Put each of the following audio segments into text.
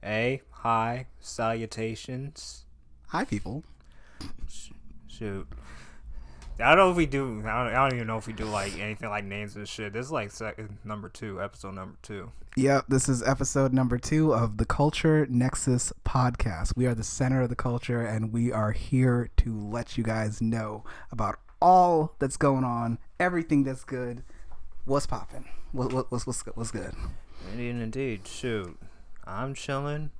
Hey, hi, salutations. Hi, people. Shoot. I don't know if we do. I don't even know if we do like anything like names and shit. This is like number 2, episode number 2. Yep, this is episode number 2 of the Culture Nexus Podcast. We are the center of the culture, and we are here to let you guys know about all that's going on, everything that's good. What's popping? What's good? Indeed. Shoot. I'm chilling.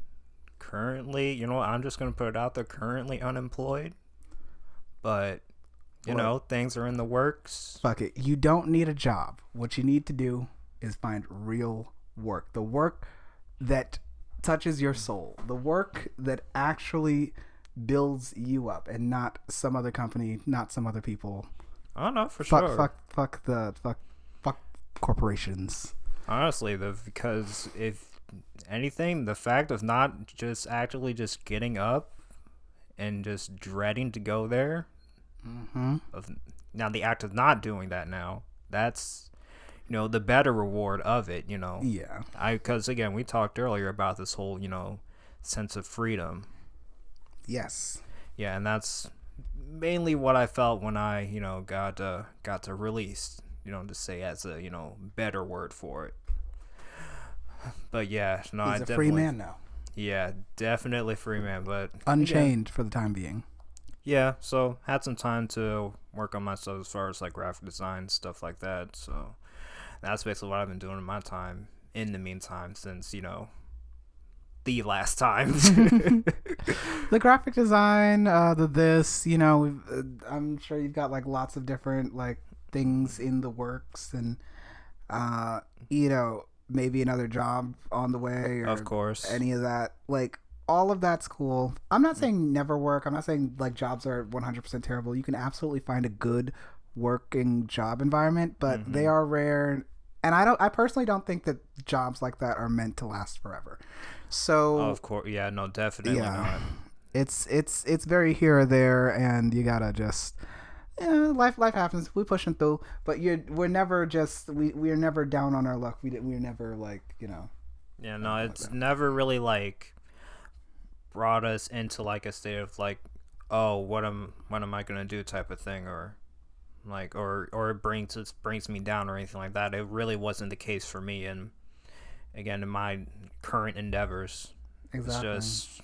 Currently, you know what? I'm just going to put it out there. Currently unemployed. But, you know, things are in the works. Fuck it. You don't need a job. What you need to do is find real work. The work that touches your soul. The work that actually builds you up, and not some other company, not some other people. Oh, no, for sure. Fuck corporations. Honestly, because if anything, the fact of not just actually just getting up and just dreading to go there, now the act of not doing that now, that's, you know, the better reward of it, you know. Yeah. Because, again, we talked earlier about this whole, you know, sense of freedom. Yes. Yeah, and that's mainly what I felt when I, you know, got to release, you know, to say as a, you know, better word for it. But yeah, no, he's a free man now. Yeah, definitely free man, but unchained for the time being. Yeah, so had some time to work on myself as far as like graphic design, stuff like that. So that's basically what I've been doing in my time in the meantime since, you know, the last time. The graphic design, you know, I'm sure you've got like lots of different like things in the works, and you know, maybe another job on the way, or of course, any of that. Like, all of that's cool. I'm not saying never work. I'm not saying like jobs are 100% terrible. You can absolutely find a good working job environment, but they are rare. And I personally don't think that jobs like that are meant to last forever. So of course, yeah, no, definitely not. It's very here or there, and you gotta just, life happens. We're pushing through, but we're never down on our luck. We're never like, you know. Yeah, no, it's never really like brought us into like a state of like, oh, what am I gonna do type of thing, or like, or it brings me down or anything like that. It really wasn't the case for me, and again, in my current endeavors, Exactly. It's just,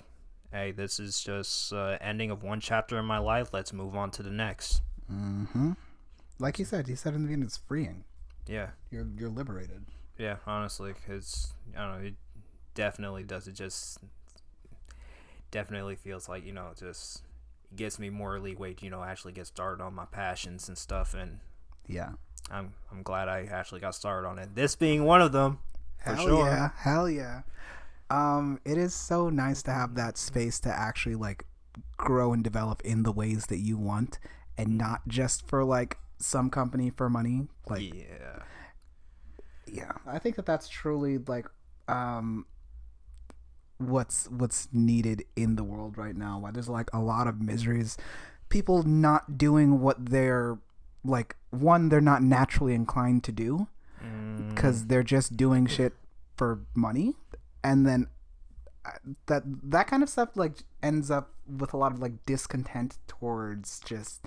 hey, this is just ending of one chapter in my life. Let's move on to the next. Like you said in the beginning, it's freeing. Yeah, you're liberated. Yeah, honestly, because I don't know, it definitely does. It just definitely feels like, you know, just gives me more leeway to, you know, actually get started on my passions and stuff. And yeah, I'm glad I actually got started on it. This being one of them. Hell yeah. It is so nice to have that space to actually like grow and develop in the ways that you want, and not just for like some company for money. Like, yeah, I think that's truly like what's needed in the world right now. Why there's like a lot of miseries, people not doing what they're like, they're not naturally inclined to do, because they're just doing shit for money, and then that kind of stuff like ends up with a lot of like discontent towards just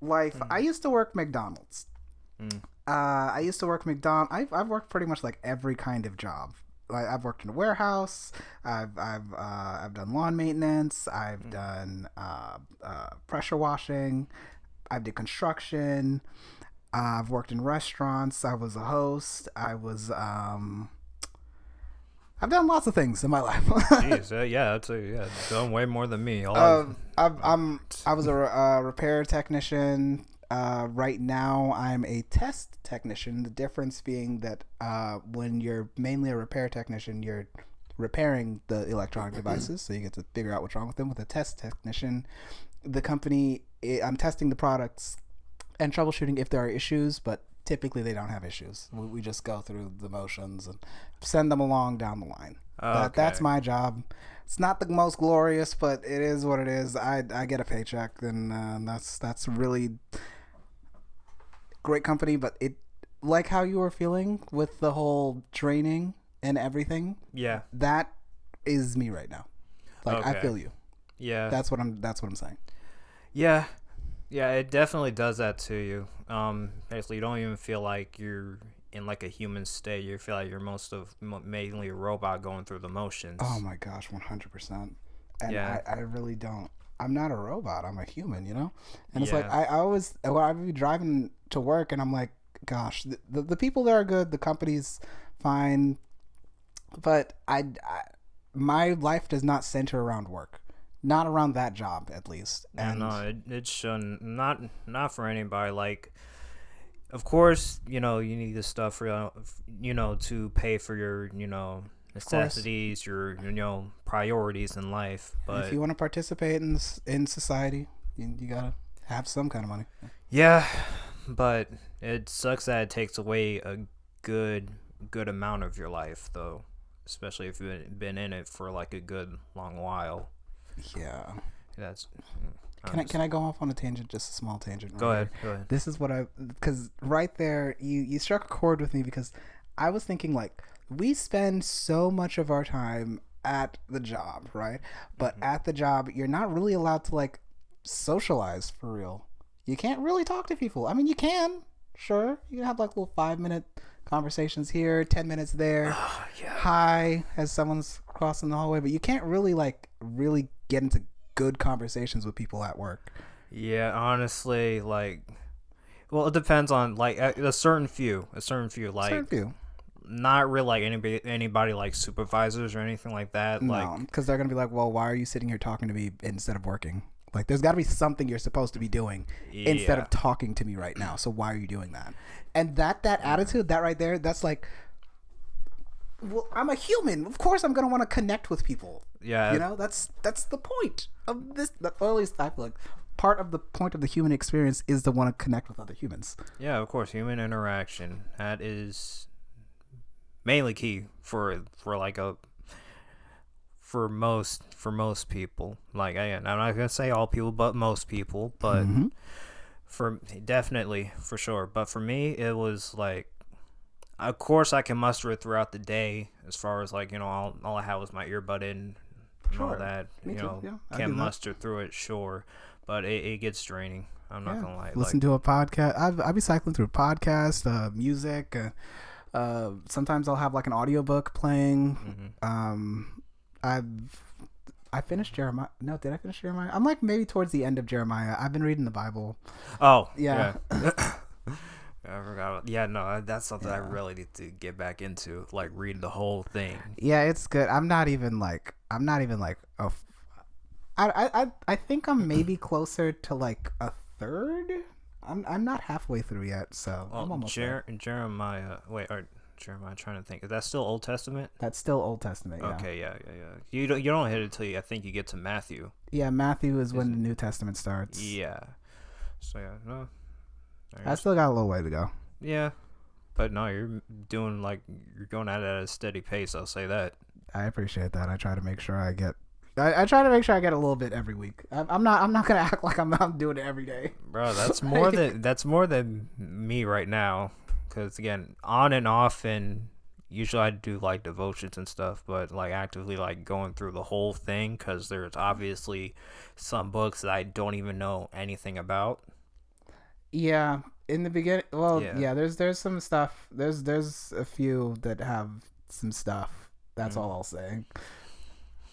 life. I used to work McDonald's. I've worked pretty much like every kind of job. Like, I've worked in a warehouse. I've done lawn maintenance. I've done pressure washing. I've did construction. I've worked in restaurants. I was a host. I've done lots of things in my life. Jeez, yeah, I'd say, yeah, done way more than me. I was a repair technician. Right now, I'm a test technician. The difference being that when you're mainly a repair technician, you're repairing the electronic devices, so you get to figure out what's wrong with them. With a test technician, the company, I'm testing the products and troubleshooting if there are issues, but typically they don't have issues. We just go through the motions and send them along down the line. That's my job. It's not the most glorious, but it is what it is. I get a paycheck, and that's really great company. But it, like how you were feeling with the whole training and everything. Yeah. That is me right now. Like, I feel you. Yeah. That's what I'm saying. Yeah. Yeah, it definitely does that to you. Basically, you don't even feel like you're in like a human state. You feel like you're mainly a robot going through the motions. Oh my gosh, 100%. And Yeah. I really don't. I'm not a robot. I'm a human, you know? And it's Yeah. like, I always, when I'd be driving to work and I'm like, gosh, the people there are good. The company's fine. But my life does not center around work. Not around that job, at least. And And no, it shouldn't. Not for anybody. Like, of course, you need this stuff for to pay for your necessities, your priorities in life. But if you want to participate in society, you gotta have some kind of money. yeah, but it sucks that it takes away a good amount of your life, though, especially if you've been in it for like a good long while. Yeah. That's. Can I go off on a tangent, just a small tangent? Go right ahead. here? This is what because right there, you struck a chord with me, because I was thinking, like, we spend so much of our time at the job, right? But at the job, you're not really allowed to, like, socialize for real. You can't really talk to people. I mean, you can, sure. You can have, like, little 5-minute conversations here, 10 minutes there. Yeah. Hi, as someone's crossing the hallway. But you can't really, like, really get into good conversations with people at work. Yeah, honestly, like, well, it depends on like a certain few, like Certain few. not really like anybody like supervisors or anything like that. No, Like, because they're gonna be like, well, why are you sitting here talking to me instead of working? Like, there's got to be something you're supposed to be doing instead of talking to me right now. So why are you doing that? And that attitude, that right there, that's like, well, I'm a human. Of course, I'm gonna want to connect with people. Yeah, You know, that's the point of this. Or at least I feel like part of the point of the human experience is to want to connect with other humans. yeah, of course, human interaction, that is mainly key for like for most people. Like, again, I'm not gonna say all people, but most people. But for definitely, for sure. But for me, it was like, of course, I can muster it throughout the day. As far as like, all I had was my earbud in and all Sure. that. Me too. Yeah, I can do that. muster through it, sure. But it gets draining. I'm not gonna lie. Listen to a podcast. I'll be cycling through podcasts, music. Sometimes I'll have like an audiobook playing. I finished Jeremiah. No, did I finish Jeremiah? I'm like maybe towards the end of Jeremiah. I've been reading the Bible. Oh, Yeah. I forgot. Yeah, no, that's something I really need to get back into. Like, read the whole thing. Yeah, it's good. I'm not even like I think I'm maybe closer to like a third. I'm not halfway through yet, so I'm almost there. Jeremiah. Wait, Jeremiah. Trying to think. Is that still Old Testament? That's still Old Testament. Yeah. Okay, yeah. You don't hit it till I think you get to Matthew. Yeah, Matthew is when the New Testament starts. Yeah. So yeah, no. I still got a little way to go. Yeah, but no, you're going at it at a steady pace. I'll say that. I appreciate that. I try to make sure I get. I try to make sure I get a little bit every week. I'm not gonna act like I'm doing it every day. Bro, that's more than me right now. Because again, on and off, and usually I do like devotions and stuff, but like actively like going through the whole thing, because there's obviously some books that I don't even know anything about. Yeah, in the beginning, well, Yeah. there's some stuff. There's a few that have some stuff. That's all I'll say.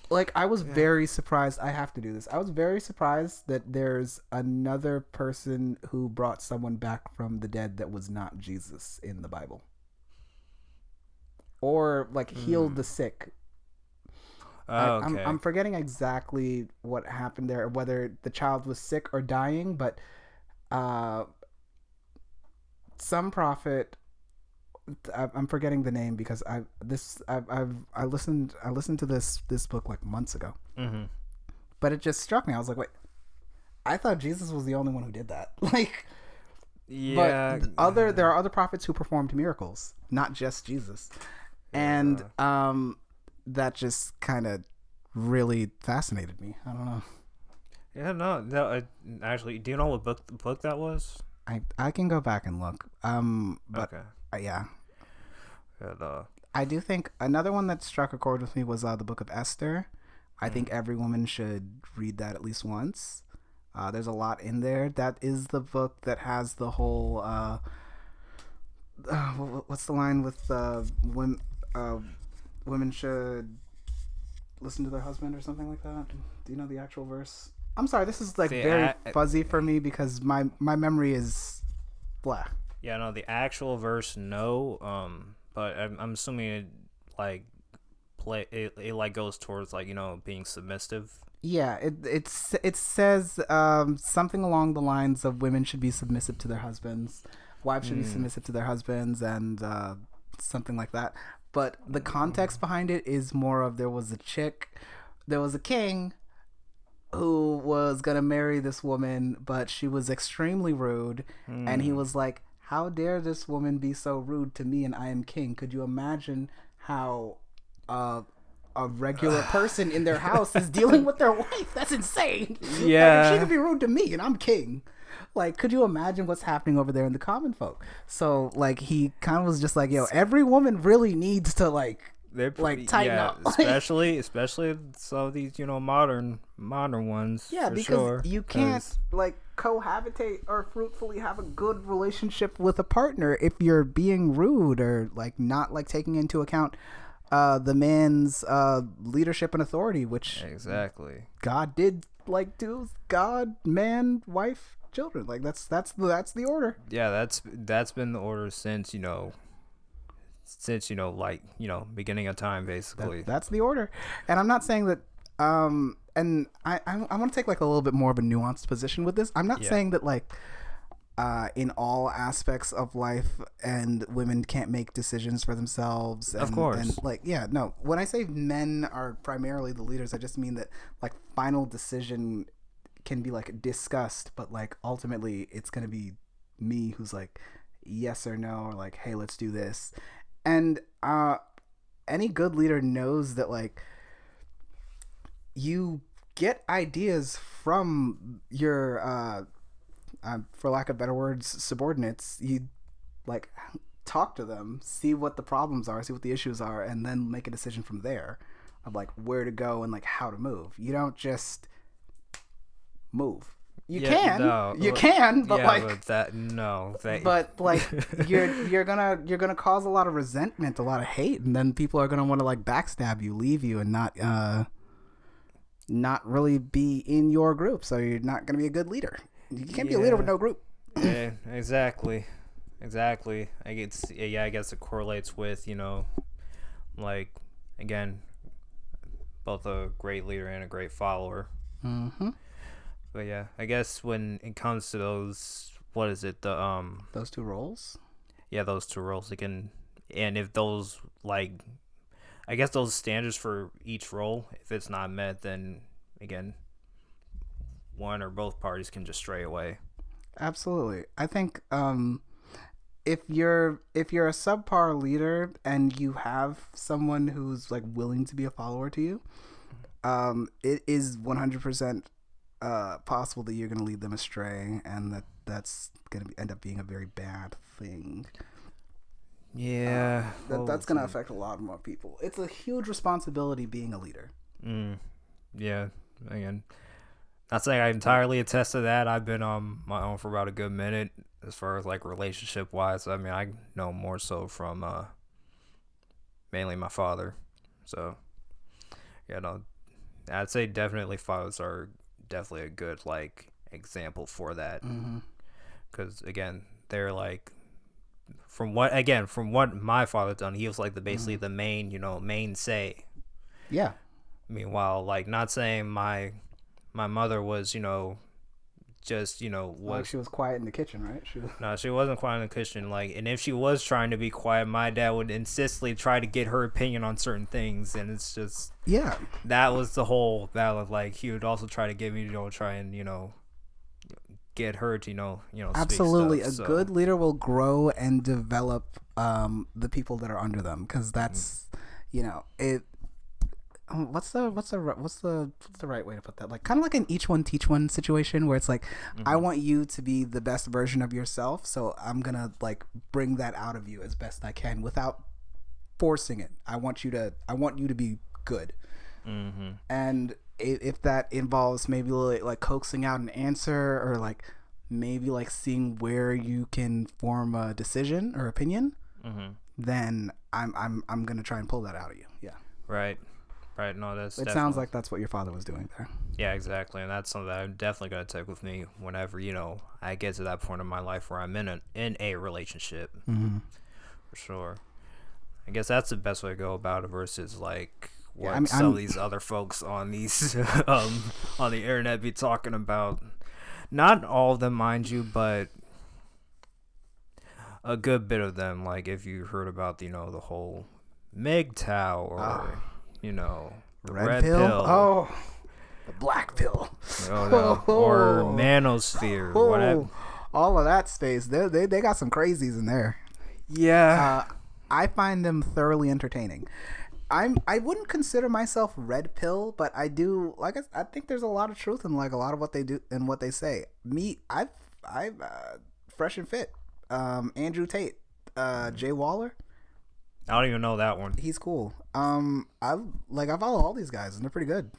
Like, I was very surprised. I have to do this. I was very surprised that there's another person who brought someone back from the dead that was not Jesus in the Bible, or like healed the sick. Okay. I'm forgetting exactly what happened there, whether the child was sick or dying, but some prophet, I'm forgetting the name, because I listened to this book like months ago, but it just struck me. I was like, wait, I thought Jesus was the only one who did that. Like, yeah. but there are other prophets who performed miracles, not just Jesus, and that just kind of really fascinated me. I don't know. Yeah, no. Actually, do you know what book that was? I can go back and look. But Okay. yeah. And, I do think another one that struck a chord with me was the Book of Esther. I think every woman should read that at least once. There's a lot in there. That is the book that has the whole what's the line with women should listen to their husband or something like that? Do you know the actual verse? I'm sorry, this is like very fuzzy for me because my memory is blah. Yeah, no, the actual verse, no. But I'm assuming it like it like goes towards like, you know, being submissive. Yeah, it says something along the lines of women should be submissive to their husbands, wives should be submissive to their husbands, and something like that. But the context behind it is more of there was a king who was gonna marry this woman, but she was extremely rude, and he was like, "How dare this woman be so rude to me, and I am king?" Could you imagine how a regular person in their house is dealing with their wife? That's insane. Yeah. Like, if she could be rude to me and I'm king. Like, could you imagine what's happening over there in the common folk? So, like, he kind of was just like, yo, every woman really needs to, tighten up. especially some of these, you know, modern ones. Yeah, because you can't, cohabitate or fruitfully have a good relationship with a partner if you're being rude or, not, taking into account the man's leadership and authority, which exactly God did do God, man, wife, children. That's the order. Yeah, that's been the order since beginning of time, basically. That's the order. And I'm not saying that and I want to take a little bit more of a nuanced position with this. I'm not saying that in all aspects of life and women can't make decisions for themselves, and, of course, and no, when I say men are primarily the leaders, I just mean that final decision can be discussed, but ultimately it's going to be me who's yes or no, or hey, let's do this. And any good leader knows that you get ideas from your for lack of better words, subordinates. You talk to them, see what the problems are, see what the issues are, and then make a decision from there of where to go and how to move. You don't just move. You can, but you're gonna cause a lot of resentment, a lot of hate, and then people are gonna want to backstab you, leave you, and not really be in your group. So you're not gonna be a good leader. You can't be a leader with no group. Yeah, exactly. I guess it correlates with, again, both a great leader and a great follower. Mm-hmm. But yeah, I guess when it comes to those, what is it? Those two roles? Yeah, those two roles. And if those, I guess those standards for each role, if it's not met, then again, one or both parties can just stray away. Absolutely. I think if you're a subpar leader and you have someone who's willing to be a follower to you, it is 100% possible that you're going to lead them astray, and that's going to end up being a very bad thing. Yeah. That's going to affect a lot more people. It's a huge responsibility being a leader. Yeah. Again, not saying I entirely attest to that. I've been on my own for about a good minute as far as relationship wise. I mean, I know more so from mainly my father. So, I'd say definitely fathers are definitely a good example for that. Because again, they're from what my father done, he was basically the main say. Yeah. Meanwhile, not saying my mother was, just, was... she was quiet in the kitchen, right? No, she wasn't quiet in the kitchen. And if she was trying to be quiet, my dad would insistently try to get her opinion on certain things. And it's just... Yeah. That was the whole battle. He would also try to get me to, try and, get her to, Absolutely. Speak stuff, a good leader will grow and develop the people that are under them. Because that's, it... What's the right way to put that? Kind of an each one teach one situation where it's I want you to be the best version of yourself, so I'm gonna bring that out of you as best I can without forcing it. I want you to be good. Mm-hmm. And if that involves maybe like coaxing out an answer, or like maybe like seeing where you can form a decision or opinion, mm-hmm. then I'm gonna try and pull that out of you. Yeah. Right. No, that's. It sounds like that's what your father was doing there. Yeah, exactly, and that's something that I'm definitely gonna take with me whenever I get to that point in my life where I'm in a relationship. Mm-hmm. For sure. I guess that's the best way to go about it versus like what some of these other folks on these on the internet be talking about. Not all of them, mind you, but a good bit of them. Like if you heard about the whole MGTOW or the red pill. Oh, the black pill. Or manosphere. Whatever. All of that space. They got some crazies in there. Yeah. I find them thoroughly entertaining. I wouldn't consider myself red pill, but I do I think there's a lot of truth in like a lot of what they do and what they say. I've Fresh and Fit, Andrew Tate, Jay Waller. I don't even know that one. He's cool. I follow all these guys and they're pretty good.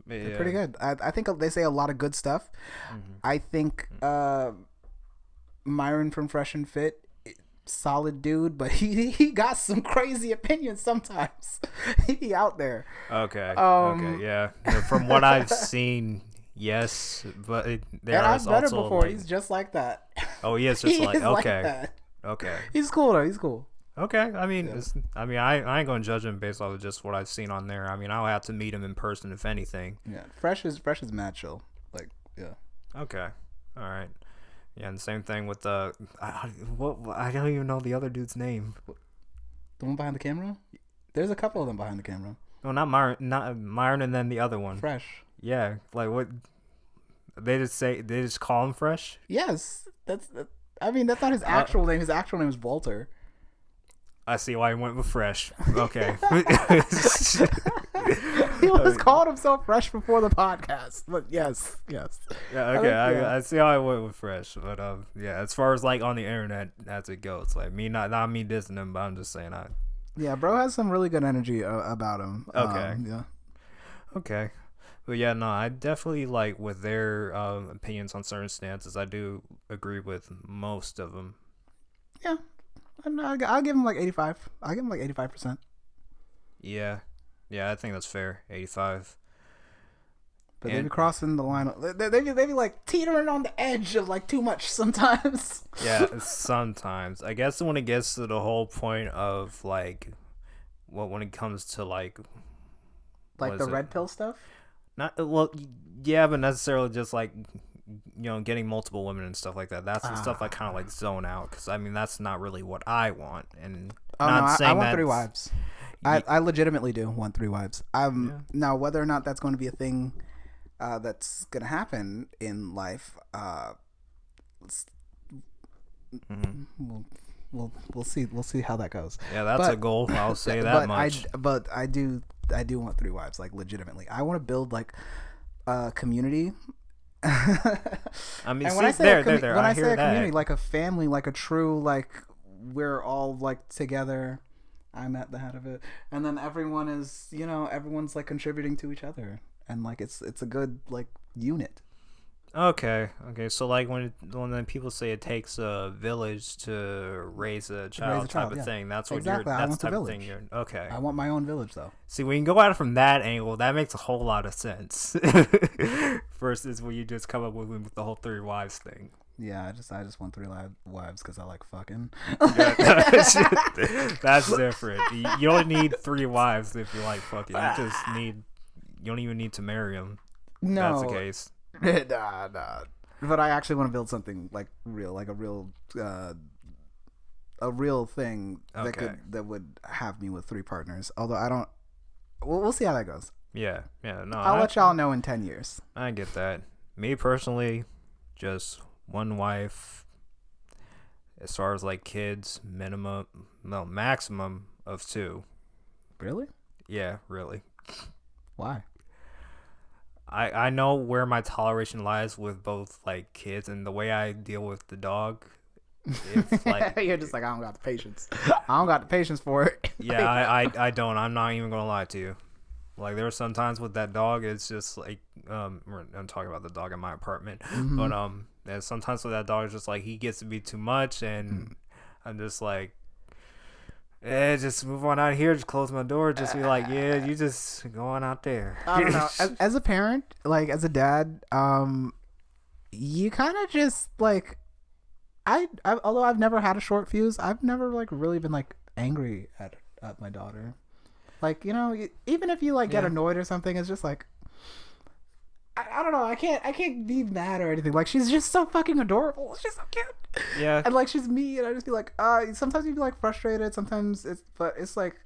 Yeah. They're pretty good. I think they say a lot of good stuff. Mm-hmm. I think Myron from Fresh and Fit, solid dude, but he got some crazy opinions sometimes. He be out there. Okay. Okay. Yeah. From what I've seen, yes, but I've met him before. He's just like that. Oh, he is just okay. Like that. Okay. He's cool though. He's cool. Okay, I mean, yeah. I ain't gonna judge him based off of just what I've seen on there. I mean, I'll have to meet him in person if anything. Yeah, Fresh is mad chill. Like, yeah. Okay, all right. Yeah, and same thing with I don't even know the other dude's name. The one behind the camera? There's a couple of them behind the camera. No, not Myron, and then the other one. Fresh. Yeah, like what? They just call him Fresh. Yes, that's not his actual name. His actual name is Walter. I see why he went with Fresh. Okay. He was calling himself Fresh before the podcast, but yes. Yeah, okay. I see how I went with Fresh, but yeah. As far as like on the internet as it goes, like me not me dissing him, but I'm just saying Yeah, bro has some really good energy about him. Okay. Yeah. Okay. But yeah, no, I definitely like with their opinions on certain stances. I do agree with most of them. Yeah. I'll give him like 85. I'll give him like 85%. Yeah, I think that's fair. 85. But they be crossing the line. They be like teetering on the edge of like too much sometimes. Yeah, sometimes. I guess when it gets to the whole point of like, when it comes to like the red pill stuff. Not yeah, but necessarily just like getting multiple women and stuff like that. That's the stuff I kind of like zone out because I mean that's not really what I want. And I want 3 wives. I legitimately do want 3 wives. Now whether or not that's going to be a thing that's going to happen in life, we'll see. We'll see how that goes. Yeah, that's a goal. I'll say that much. I do want 3 wives. Like legitimately, I want to build like a community. I mean, when I say a community, like a family, like a true, like we're all like together. I'm at the head of it, and then everyone is, everyone's like contributing to each other, and like it's a good like unit. Okay. So like when people say it takes a village to raise a child type of thing, that's what exactly. That's the type of thing you're okay. I want my own village though. See, when you go at it from that angle, that makes a whole lot of sense. Versus when you just come up with the whole 3 wives thing. Yeah, I just want 3 wives because I like fucking. That's different. You don't need 3 wives if you like fucking. You don't even need to marry them. No, that's the case. Nah. But I actually want to build something like real, like a real thing that would have me with 3 partners. Although I don't. We'll see how that goes. Yeah. No. I'll let y'all know in 10 years. I get that. Me personally, just 1 wife. As far as like kids, maximum of 2. Really? Yeah, really. Why? I know where my toleration lies with both like kids and the way I deal with the dog If like You're just like, I don't got the patience. I don't got the patience for it. yeah, I don't. I'm not even gonna lie to you. Like there are some times with that dog, it's just like I'm talking about the dog in my apartment, but and sometimes with that dog, it's just like he gets to be too much, and I'm just like, just move on out here, just close my door, just be like, yeah, you just go on out there. I don't know. As a parent, like as a dad, you kind of just like, although I've never had a short fuse, I've never like really been like angry at my daughter. Like, you know, even if you like get annoyed or something, it's just like, I don't know. I can't be mad or anything. Like, she's just so fucking adorable. She's so cute. Yeah. And like, she's me, and I just feel like, sometimes you be like frustrated. Sometimes but it's like,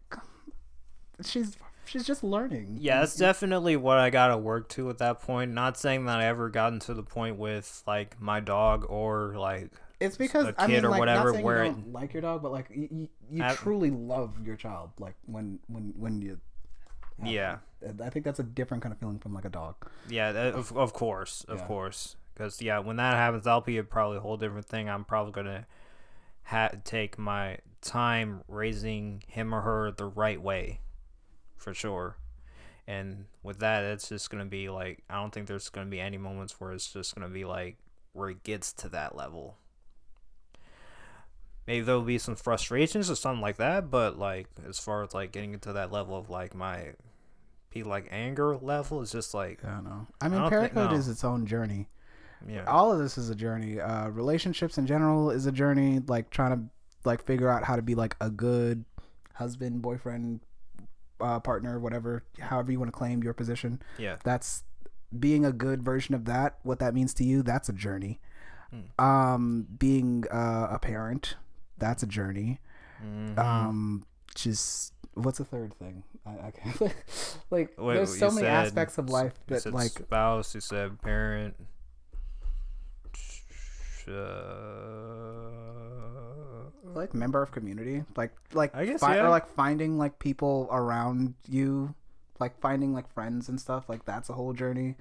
she's just learning. Yeah, it's definitely what I gotta work to at that point. Not saying that I ever gotten to the point with like my dog or like it's because a kid I mean, or like, whatever not saying where you don't like your dog, but like you truly love your child. Like when you. Yeah. I think that's a different kind of feeling from like a dog. Yeah, of course, because when that happens, that'll be probably a whole different thing. I'm probably gonna take my time raising him or her the right way, for sure. And with that, it's just gonna be like, I don't think there's gonna be any moments where it's just gonna be like where it gets to that level. Maybe there'll be some frustrations or something like that, but like as far as like getting into that level of like my like anger level, is just like, I don't know. I mean, parenthood is its own journey. Yeah, all of this is a journey. Relationships in general is a journey. Like trying to like figure out how to be like a good husband, boyfriend, partner, whatever, however you want to claim your position. Yeah, that's being a good version of that. What that means to you, that's a journey. Being a parent, that's a journey. Just what's the third thing? I can't like. Wait, there's so many aspects of life that like spouse. You said parent. Like member of community, like I guess, or like finding like people around you, like finding like friends and stuff. Like that's a whole journey.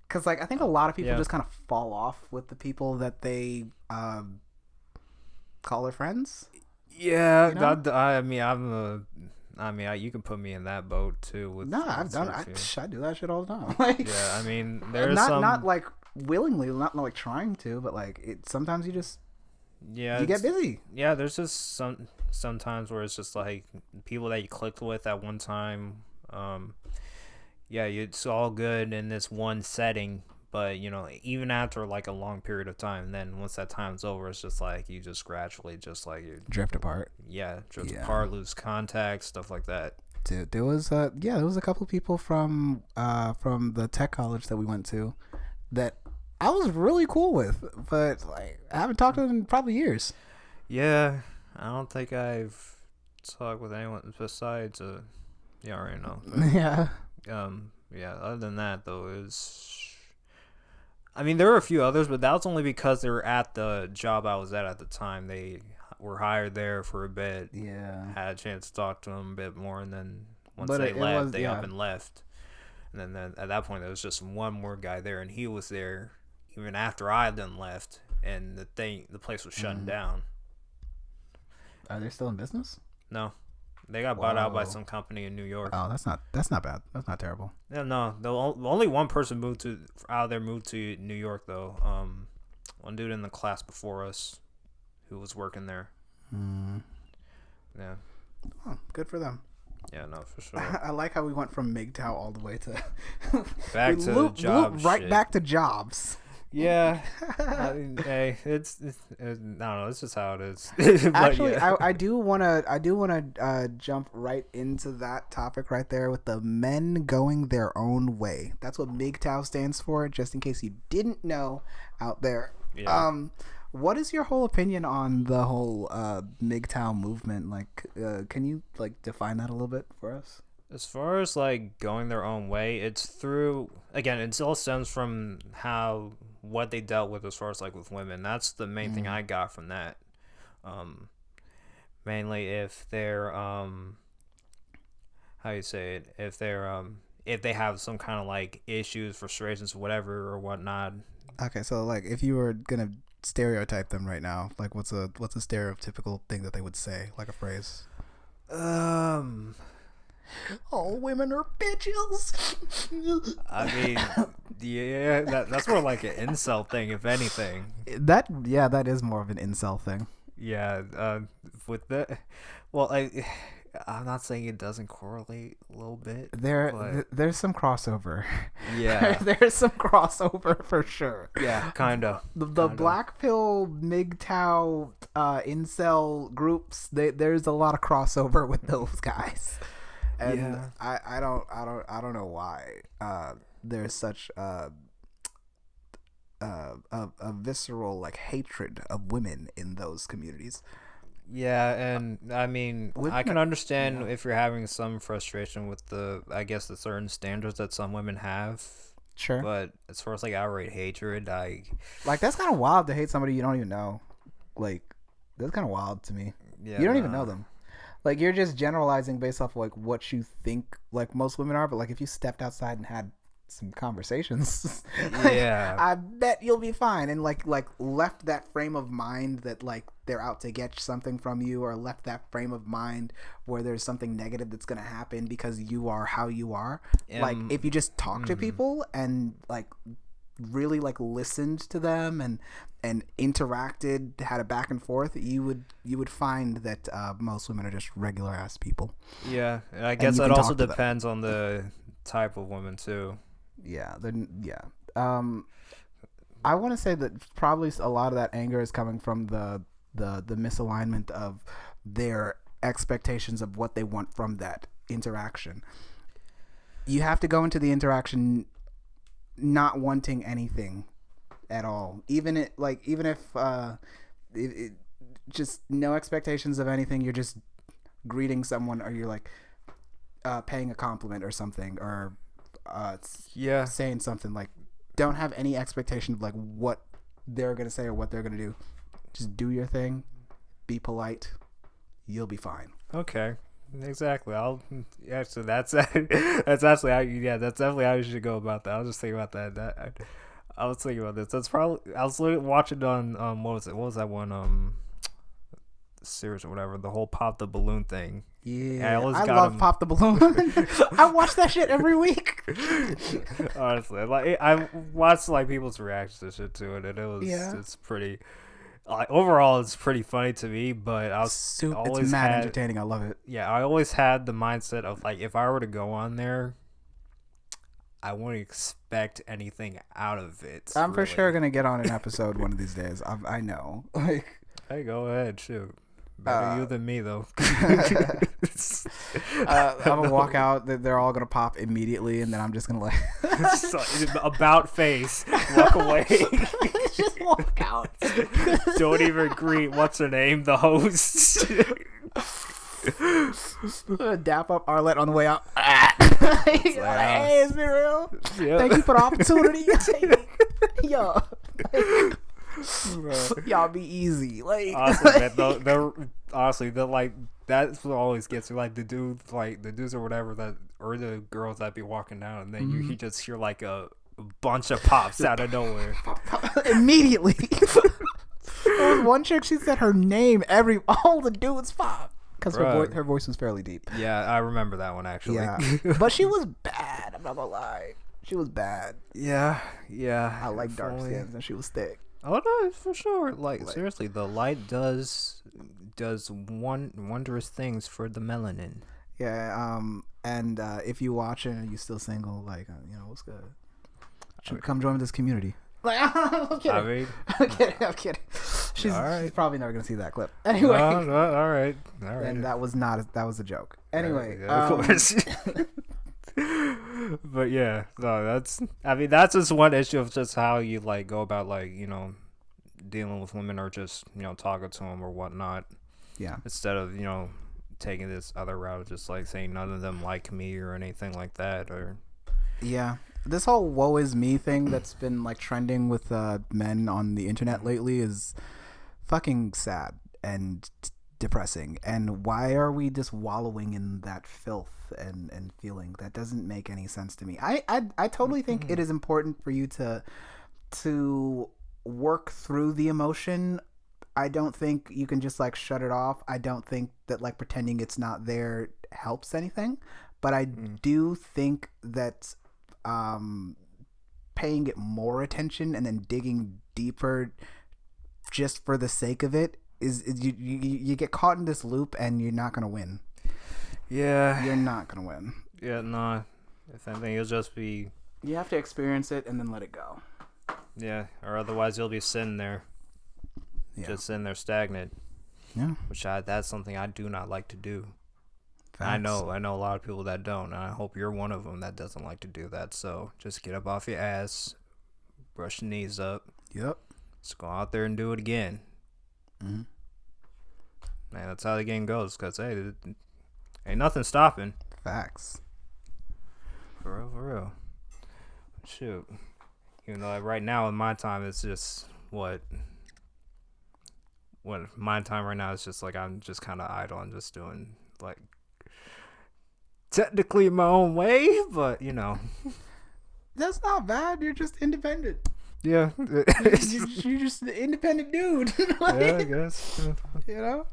Because like I think a lot of people just kind of fall off with the people that they call their friends. Yeah, you know? You can put me in that boat too. I've done. I do that shit all the time. Like, yeah, I mean, there's not like willingly, not like trying to, but like it. Sometimes you just you get busy. Yeah, there's just sometimes where it's just like people that you clicked with at one time. It's all good in this one setting, but you know, even after like a long period of time, then once that time's over, it's just like you just gradually just like you drift apart. Yeah, drift apart, lose contact, stuff like that. Dude, there was a couple of people from the tech college that we went to that I was really cool with, but like I haven't talked to them in probably years. Yeah, I don't think I've talked with anyone besides you already know. But, other than that though, I mean, there were a few others, but that was only because they were at the job I was at the time. They were hired there for a bit. Yeah. Had a chance to talk to them a bit more, and then once they left, they up and left. And then at that point, there was just one more guy there, and he was there even after I then left, and the place was shutting down. Are they still in business? No. They got bought out by some company in New York. Oh, that's not bad. That's not terrible. Yeah, no. Only one person moved to New York though. One dude in the class before us, who was working there. Yeah. Oh, good for them. Yeah, no, for sure. I like how we went from MGTOW all the way to back to jobs. Right back to jobs. Yeah, I mean, hey, it's I don't know. It's just how it is. Actually, yeah. I do wanna jump right into that topic right there with the men going their own way. That's what MGTOW stands for. Just in case you didn't know out there. Yeah. What is your whole opinion on the whole MGTOW movement? Like, can you like define that a little bit for us? As far as like going their own way, it's through, again, it all stems from what they dealt with as far as like with women. That's the main thing I got from that. Mainly if they're how you say it, if they have some kind of like issues, frustrations, whatever or whatnot. Okay, so like if you were gonna stereotype them right now. Like, what's a stereotypical thing that they would say, like a phrase? All women are bitches. I mean, yeah, that's more like an incel thing, if anything. That is more of an incel thing. Yeah, with the, well, I'm not saying it doesn't correlate a little bit. There's some crossover. Yeah, there's some crossover for sure. Yeah, kind of. The black pill MGTOW incel groups. There's a lot of crossover with those guys. And yeah. I don't know why there's such a visceral like hatred of women in those communities. Yeah, and I mean, I can understand if you're having some frustration with the certain standards that some women have. Sure. But as far as like outright hatred, that's kind of wild to hate somebody you don't even know. Like, that's kind of wild to me. Yeah, you don't even know them. Like, you're just generalizing based off of, like, what you think, like, most women are. But, like, if you stepped outside and had some conversations, yeah, I bet you'll be fine. And, like left that frame of mind that, like, they're out to get something from you, or left that frame of mind where there's something negative that's going to happen because you are how you are. Like, if you just talk to people and, like, really, like, listened to them and interacted, had a back and forth, you would find that most women are just regular ass people. Yeah, and I guess that also depends on the type of woman too. Yeah, I want to say that probably a lot of that anger is coming from the misalignment of their expectations of what they want from that interaction. You have to go into the interaction not wanting anything at all, even if just no expectations of anything. You're just greeting someone, or you're like paying a compliment or something, or saying something. Like, don't have any expectation of like what they're gonna say or what they're gonna do. Just do your thing, be polite, you'll be fine. Okay, exactly. So that's actually how that's definitely how you should go about that. I was just thinking about that. I was thinking about this. That's probably, I was watching on what was that one series or whatever, the whole Pop the Balloon thing. Yeah, I love Pop the Balloon. I watch that shit every week. Honestly, like, I watched like people's reactions to it, and it's pretty. Like, overall, it's pretty funny to me, but it's mad entertaining. I love it. Yeah, I always had the mindset of like, if I were to go on there, I wouldn't expect anything out of it. I'm for sure gonna get on an episode one of these days. I know. Like, hey, go ahead, shoot. Better you than me, though. I'm gonna walk out. They're all gonna pop immediately, and then I'm just gonna like about face, walk away. Just walk out. Don't even greet. What's her name? The host. Dap up Arlette on the way out. Hey, it's been real. Yep. Thank you for the opportunity. Yo. Y'all be easy. Like, honestly, like, that's what always gets me. Like, the dudes or whatever that, or the girls that be walking down, and then you just hear like a bunch of pops out of nowhere immediately. There was one chick, she said her name, all the dudes pop. Because her voice was fairly deep. Yeah, I remember that one, actually. Yeah. But she was bad. I'm not gonna lie. She was bad. Yeah. I like dark skins, and she was thick. Oh, no, for sure. Like, seriously, the light does wondrous things for the melanin. Yeah, and if you watch it and you're still single, like, what's good? Come join this community. Like, I'm kidding. I'm kidding. She's probably never gonna see that clip. Anyway. All right. And that was a joke. Anyway. Of course. But yeah, no, that's just one issue of just how you like go about like, dealing with women, or just, talking to them or whatnot. Yeah. Instead of, taking this other route, just like saying none of them like me or anything like that, or. Yeah. This whole woe is me thing that's been like trending with men on the internet lately is fucking sad and depressing. And why are we just wallowing in that filth and feeling? That doesn't make any sense to me. I totally think it is important for you to work through the emotion. I don't think you can just like shut it off. I don't think that like pretending it's not there helps anything. But I do think that paying it more attention and then digging deeper just for the sake of it is you get caught in this loop and you're not going to win. Yeah. You're not going to win. Yeah, no. If anything, you'll just be... You have to experience it and then let it go. Yeah, or otherwise you'll be sitting there. Yeah. Just sitting there stagnant. Yeah. That's something I do not like to do. Facts. I know a lot of people that don't, and I hope you're one of them that doesn't like to do that. So just get up off your ass, brush your knees up. Yep. Just go out there and do it again. Mm-hmm. Man, that's how the game goes. Cause hey, ain't nothing stopping. Facts. For real. Shoot. Even though like, right now in my time it's just what my time right now is just like I'm just kind of idle and just doing like technically my own way, but you know. That's not bad. You're just independent. Yeah. you're just an independent dude. Like, yeah, I guess. You know?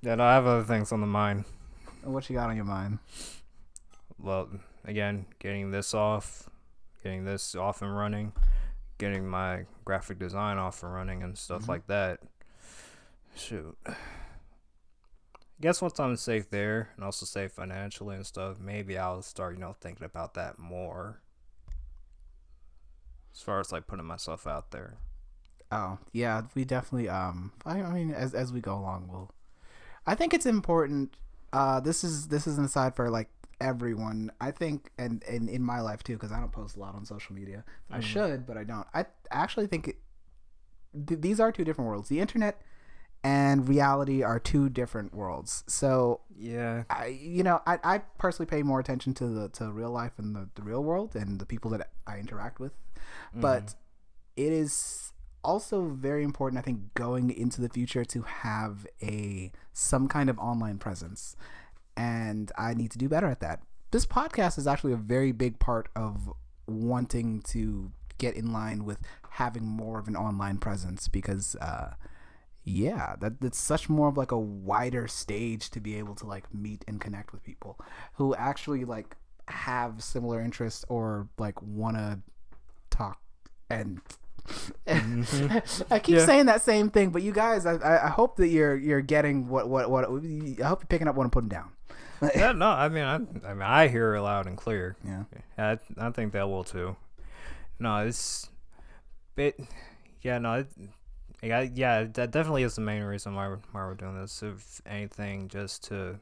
Yeah, no, I have other things on the mind. What you got on your mind? Well, again, getting this off and running, getting my graphic design off and running and stuff like that. Shoot. I guess once I'm safe there and also safe financially and stuff, maybe I'll start, thinking about that more. As far as like putting myself out there. Oh, yeah, we definitely I mean as we go along I think it's important. This is an aside for like everyone. I think and in my life too, because I don't post a lot on social media. I should, but I don't. I actually think these are two different worlds. The internet and reality are two different worlds. So yeah, I personally pay more attention to real life and the real world and the people that I interact with. But it is also very important, I think, going into the future to have some kind of online presence. And I need to do better at that. This podcast is actually a very big part of wanting to get in line with having more of an online presence because, that's such more of like a wider stage to be able to like meet and connect with people who actually like have similar interests or like want to talk and I keep saying that same thing, but you guys, I hope that you're getting what I hope you're picking up what I'm putting down. Yeah, no, I mean I hear it loud and clear. Yeah, I think that will too. No, it's bit. Yeah, no, that definitely is the main reason why we're doing this. If anything, just to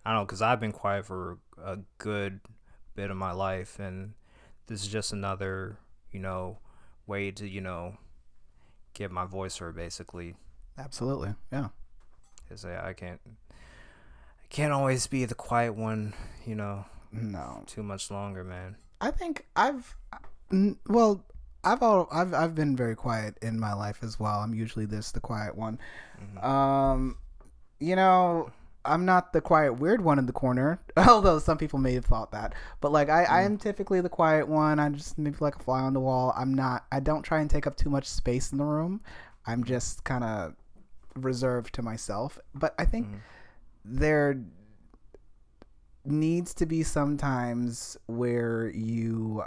I don't know, because I've been quiet for a good bit of my life, and this is just another way to get my voice heard, basically. Absolutely, yeah. Because I can't always be the quiet one, No, too much longer, man. I think I've been very quiet in my life as well. I'm usually the quiet one. I'm not the quiet weird one in the corner, although some people may have thought that. But like I am typically the quiet one. I'm just maybe like a fly on the wall. I don't try and take up too much space in the room. I'm just kind of reserved to myself. But I think there needs to be some times where you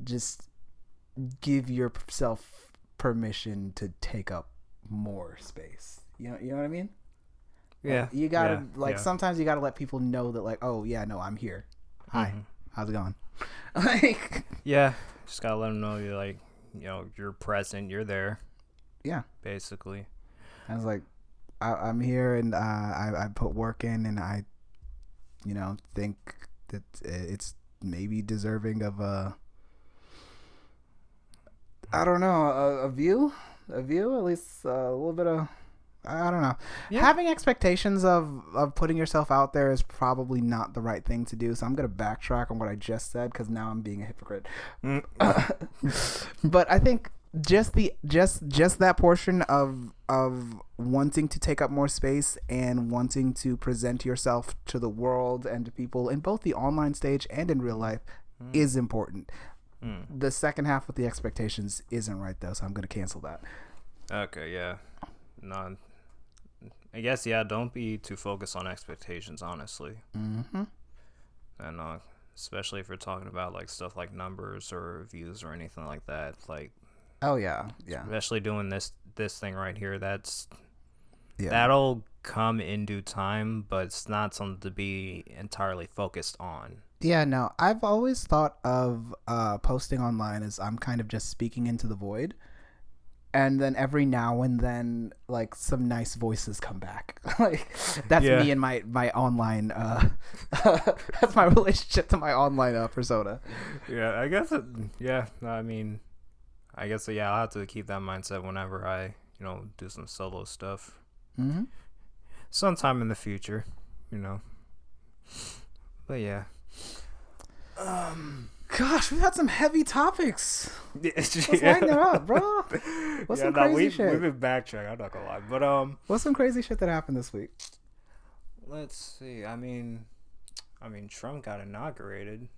just give yourself permission to take up more space. You know what I mean? Yeah. You gotta sometimes you gotta let people know that like, oh yeah, no, I'm here. Hi, how's it going? Like, yeah, just gotta let them know you're like, you're present, you're there. Yeah, basically. I was like, I'm here and I put work in and I, think that it's maybe deserving of a view, at least a little bit of. I don't know. Yeah. Having expectations of putting yourself out there is probably not the right thing to do. So I'm going to backtrack on what I just said because now I'm being a hypocrite. But I think just that portion of wanting to take up more space and wanting to present yourself to the world and to people in both the online stage and in real life is important. The second half with the expectations isn't right though, so I'm gonna cancel that. Okay, yeah. No, I guess, yeah, don't be too focused on expectations, honestly. Mm-hmm. And especially if you're talking about like stuff like numbers or views or anything like that. Like, oh yeah, especially doing this thing right here. Yeah. That'll come in due time, but it's not something to be entirely focused on. Yeah, no, I've always thought of posting online as I'm kind of just speaking into the void. And then every now and then, like, some nice voices come back. Like, that's me and my online, that's my relationship to my online persona. Yeah, I guess I mean, I guess, yeah, I'll have to keep that mindset whenever I, do some solo stuff. Mm-hmm. Sometime in the future, But yeah. Gosh, we've had some heavy topics. Let's lighten it up, bro. What's some crazy shit? We've been backtracking. I'm not gonna lie, but what's some crazy shit that happened this week? Let's see. I mean, Trump got inaugurated.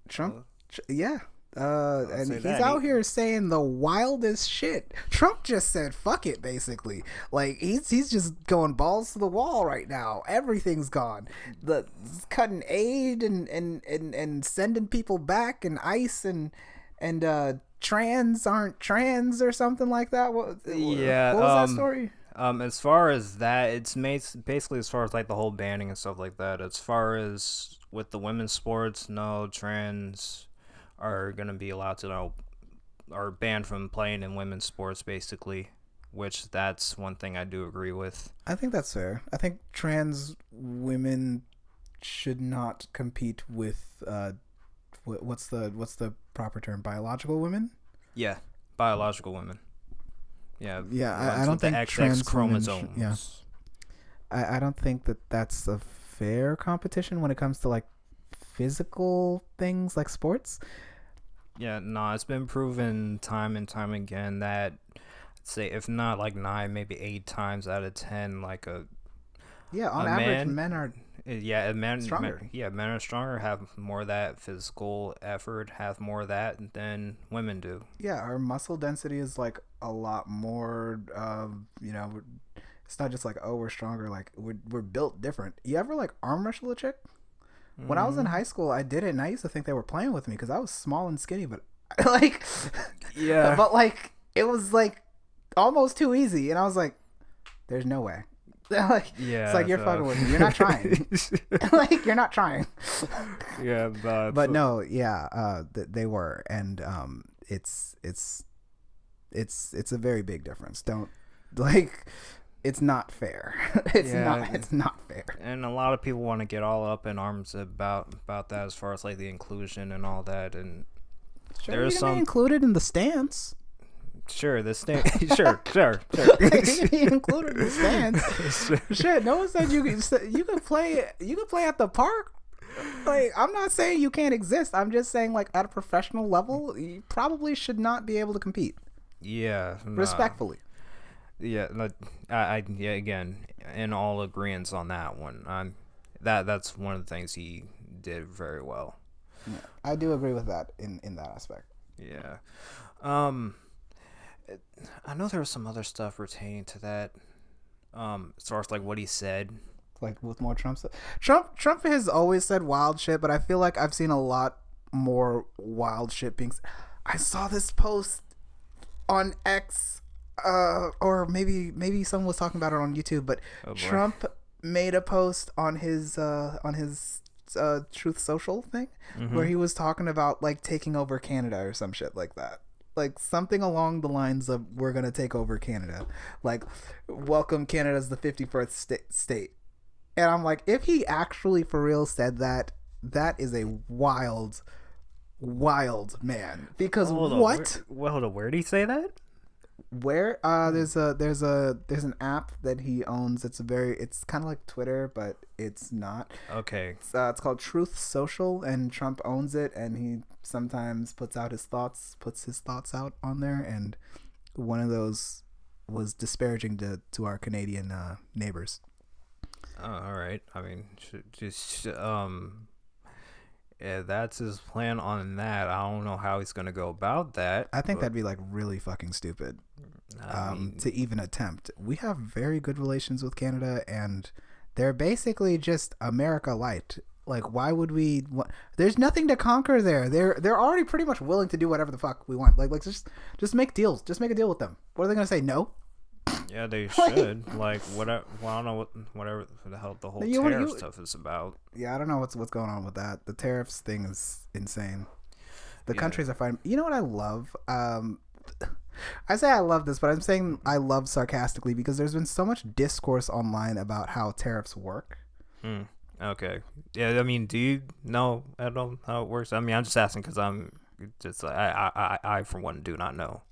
Trump, yeah. And he's out here saying the wildest shit. Trump just said fuck it, basically. Like he's just going balls to the wall right now. Everything's gone. The cutting aid and sending people back, and ICE and trans aren't trans or something like that. What was that story? As far as that, it's basically as far as like the whole banning and stuff like that. As far as with the women's sports, no, trans are going to be allowed to are banned from playing in women's sports, basically, which that's one thing I do agree with. I think that's fair. I think trans women should not compete with what's the proper term, biological women? Yeah, biological women. Yeah, I don't think the trans XX chromosomes. Yeah, I don't think that's a fair competition when it comes to like physical things like sports. Yeah, no, it's been proven time and time again that, say, if not like 9, maybe 8 times out of 10, like on average, men are stronger. Men are stronger, have more of that physical effort, have more of that than women do. Yeah, our muscle density is like a lot more. It's not just like, oh, we're stronger. Like we're built different. You ever like arm wrestle a chick? When I was in high school, I did it, and I used to think they were playing with me because I was small and skinny, but like, yeah, but like it was like almost too easy, and I was like, "There's no way." Like, yeah, it's like you're fucking with me. You're not trying. Like you're not trying. Yeah, but no, yeah, they were, and it's a very big difference. Don't like. It's not fair. It's not fair. And a lot of people want to get all up in arms about that as far as like the inclusion and all that. And there's some included in the stance. Sure, the stance. Sure. Included in the stance. Shit, no one said you can play. You can play at the park. Like, I'm not saying you can't exist. I'm just saying, like, at a professional level, you probably should not be able to compete. Yeah, respectfully. Yeah, again, in all agreements on that one. That's one of the things he did very well. Yeah, I do agree with that in that aspect. Yeah. I know there was some other stuff pertaining to that. As far as like what he said. Like with more Trump stuff. Trump has always said wild shit, but I feel like I've seen a lot more wild shit being. I saw this post on X. Or maybe someone was talking about it on YouTube, but Trump made a post on his Truth Social thing where he was talking about like taking over Canada or some shit like that. Like something along the lines of we're going to take over Canada. Like welcome Canada's the 51st state. And I'm like, if he actually for real said that, that is a wild man. Because where did he say that? Where there's an app that he owns. It's kind of like Twitter, but it's not. Okay. It's called Truth Social, and Trump owns it, and he sometimes puts his thoughts out on there, and one of those was disparaging to our Canadian neighbors. All right. I mean, Yeah, that's his plan on that. I don't know how he's gonna go about that. I think that'd be like really fucking stupid to even attempt. We have very good relations with Canada, and they're basically just America light. Like, why would we? There's nothing to conquer there. They're already pretty much willing to do whatever the fuck we want. Like just make deals. Just make a deal with them. What are they gonna say? No. Yeah, they should. Like, whatever. Well, I don't know whatever the hell the whole tariff stuff is about. Yeah, I don't know what's going on with that. The tariffs thing is insane. The countries are fine. You know what I love? I say I love this, but I'm saying I love sarcastically because there's been so much discourse online about how tariffs work. Okay. Yeah, I mean, do you know at all how it works? I mean, I'm just asking because I'm just I for one do not know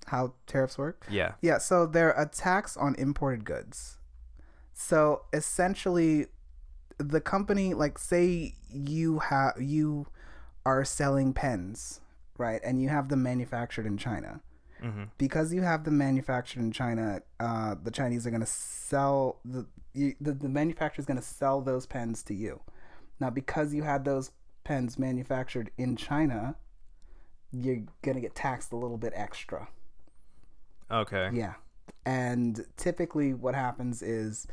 how tariffs work. Yeah. So they're a tax on imported goods. So essentially, the company, like, say you are selling pens, right, and you have them manufactured in China. Mm-hmm. Because you have them manufactured in China, the Chinese are going to sell the manufacturer is going to sell those pens to you. Now, because you had those pens manufactured in China, you're going to get taxed a little bit extra. Okay. Yeah. And typically what happens is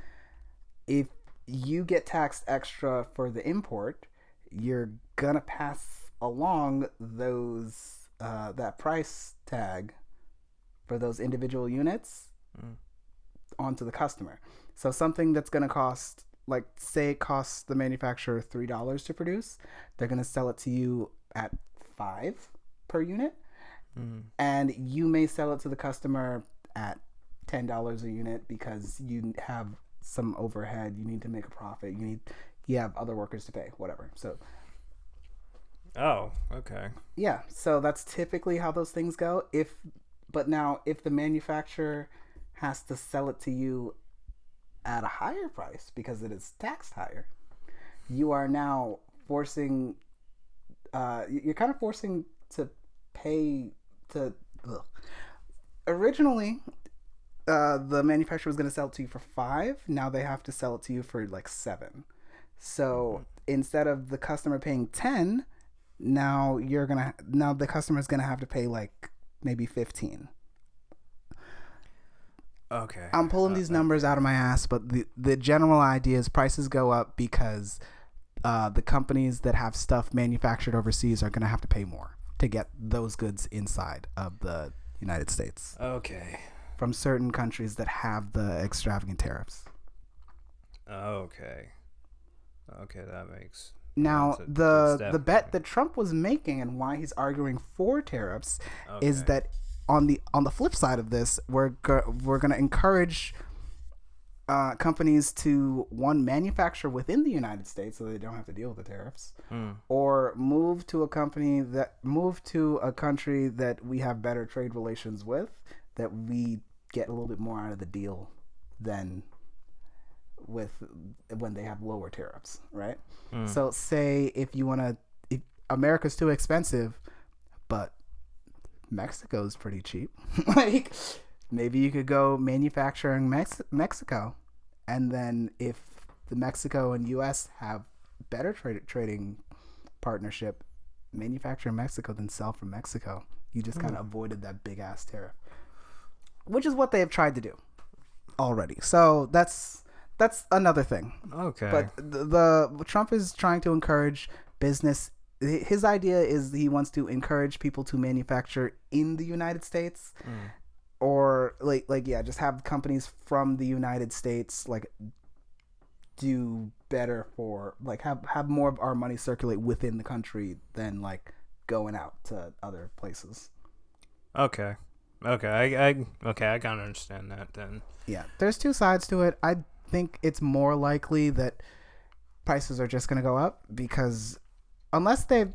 if you get taxed extra for the import, you're going to pass along those that price tag for those individual units onto the customer. So something that's going to cost, like, say it costs the manufacturer $3 to produce, they're going to sell it to you at $5 per unit. And you may sell it to the customer at $10 a unit because you have some overhead, you need to make a profit, you have other workers to pay, whatever. So okay. Yeah, so that's typically how those things go. But now if the manufacturer has to sell it to you at a higher price because it is taxed higher, you are now forcing you're kind of forcing to pay to originally the manufacturer was going to sell it to you for $5. Now they have to sell it to you for like $7. So instead of the customer paying $10, now the customer's gonna have to pay like maybe $15. Okay. I'm pulling these numbers out of my ass, but the general idea is prices go up because the companies that have stuff manufactured overseas are gonna have to pay more to get those goods inside of the United States. Okay. From certain countries that have the extravagant tariffs. Okay, that makes. Now, the bet that Trump was making and why he's arguing for tariffs is that on the flip side of this, we're going to encourage companies to, one, manufacture within the United States so they don't have to deal with the tariffs, or move to a country that we have better trade relations with, that we get a little bit more out of the deal than when they have lower tariffs, right? So say if America's too expensive, but Mexico's pretty cheap, like maybe you could go manufacture in Mexico, and then if the Mexico and U.S. have better trading partnership, manufacture in Mexico, then sell from Mexico. You just kind of avoided that big ass tariff, which is what they have tried to do already. So that's another thing. Okay. But the Trump is trying to encourage business. His idea is he wants to encourage people to manufacture in the United States, or just have companies from the United States do better for have more of our money circulate within the country than going out to other places. Okay. I kind of understand that then. Yeah, there's two sides to it. I think it's more likely that prices are just going to go up because unless they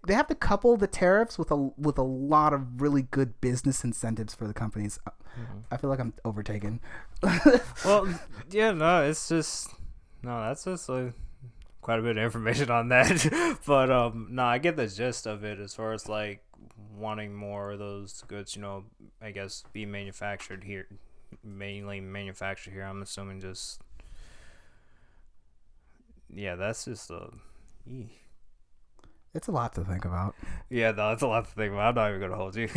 have to couple the tariffs with a lot of really good business incentives for the companies. I feel like I'm overtaken. Well, yeah, no, it's just that's just quite a bit of information on that. But no, I get the gist of it as far as wanting more of those goods, I guess be manufactured here, mainly manufactured here. I'm assuming just yeah, that's just It's a lot to think about. Yeah, no, that's a lot to think about. I'm not even gonna hold you.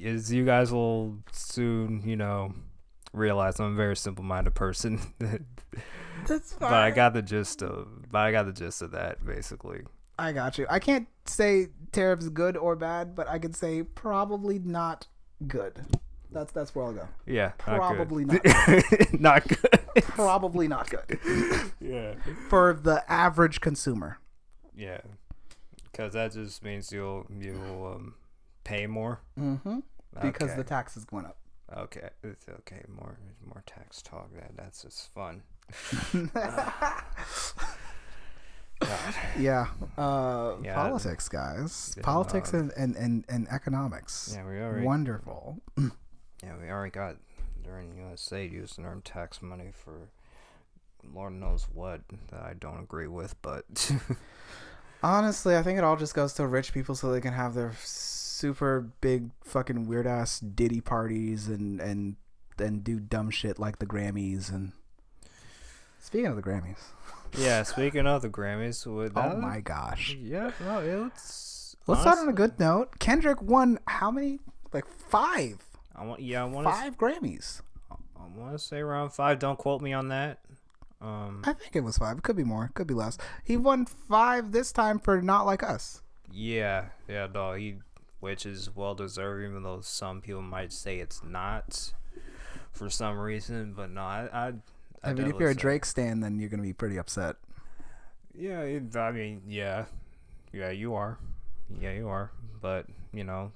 As you guys will soon, realize I'm a very simple-minded person. That's fine. But I got the gist of that, basically. I got you. I can't say tariffs good or bad, but I could say probably not good. That's where I'll go. Yeah, probably not good. Not good. Probably not good. Yeah. For the average consumer. Yeah, because that just means you'll pay more. Mm-hmm. Because the tax is going up. Okay, it's okay. More tax talk. That's just fun. God. Yeah. Politics, guys. Politics and economics. Yeah, we already wonderful. Yeah, we already got during USA using our tax money for Lord knows what that I don't agree with, but honestly, I think it all just goes to rich people so they can have their super big fucking weird ass Diddy parties and do dumb shit like the Grammys. And speaking of the Grammys. Yeah, speaking of the Grammys, oh my gosh. Yeah, no, let's start on a good note. Kendrick won how many? Like 5. I want 5 Grammys. I want to say around 5. Don't quote me on that. I think it was 5. It could be more. It could be less. He won 5 this time for Not Like Us. Yeah, no, which is well deserved, even though some people might say it's not for some reason. But no, I mean, if you're a Drake stan, then you're gonna be pretty upset. Yeah, I mean, yeah, you are. Yeah, you are. But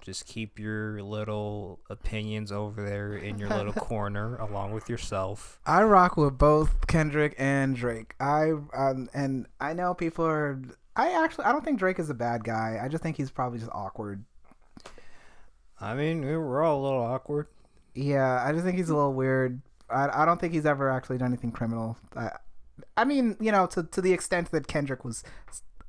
just keep your little opinions over there in your little corner, along with yourself. I rock with both Kendrick and Drake. And I know people are. I don't think Drake is a bad guy. I just think he's probably just awkward. I mean, we're all a little awkward. Yeah, I just think he's a little weird. I don't think he's ever actually done anything criminal. I mean, to the extent that Kendrick was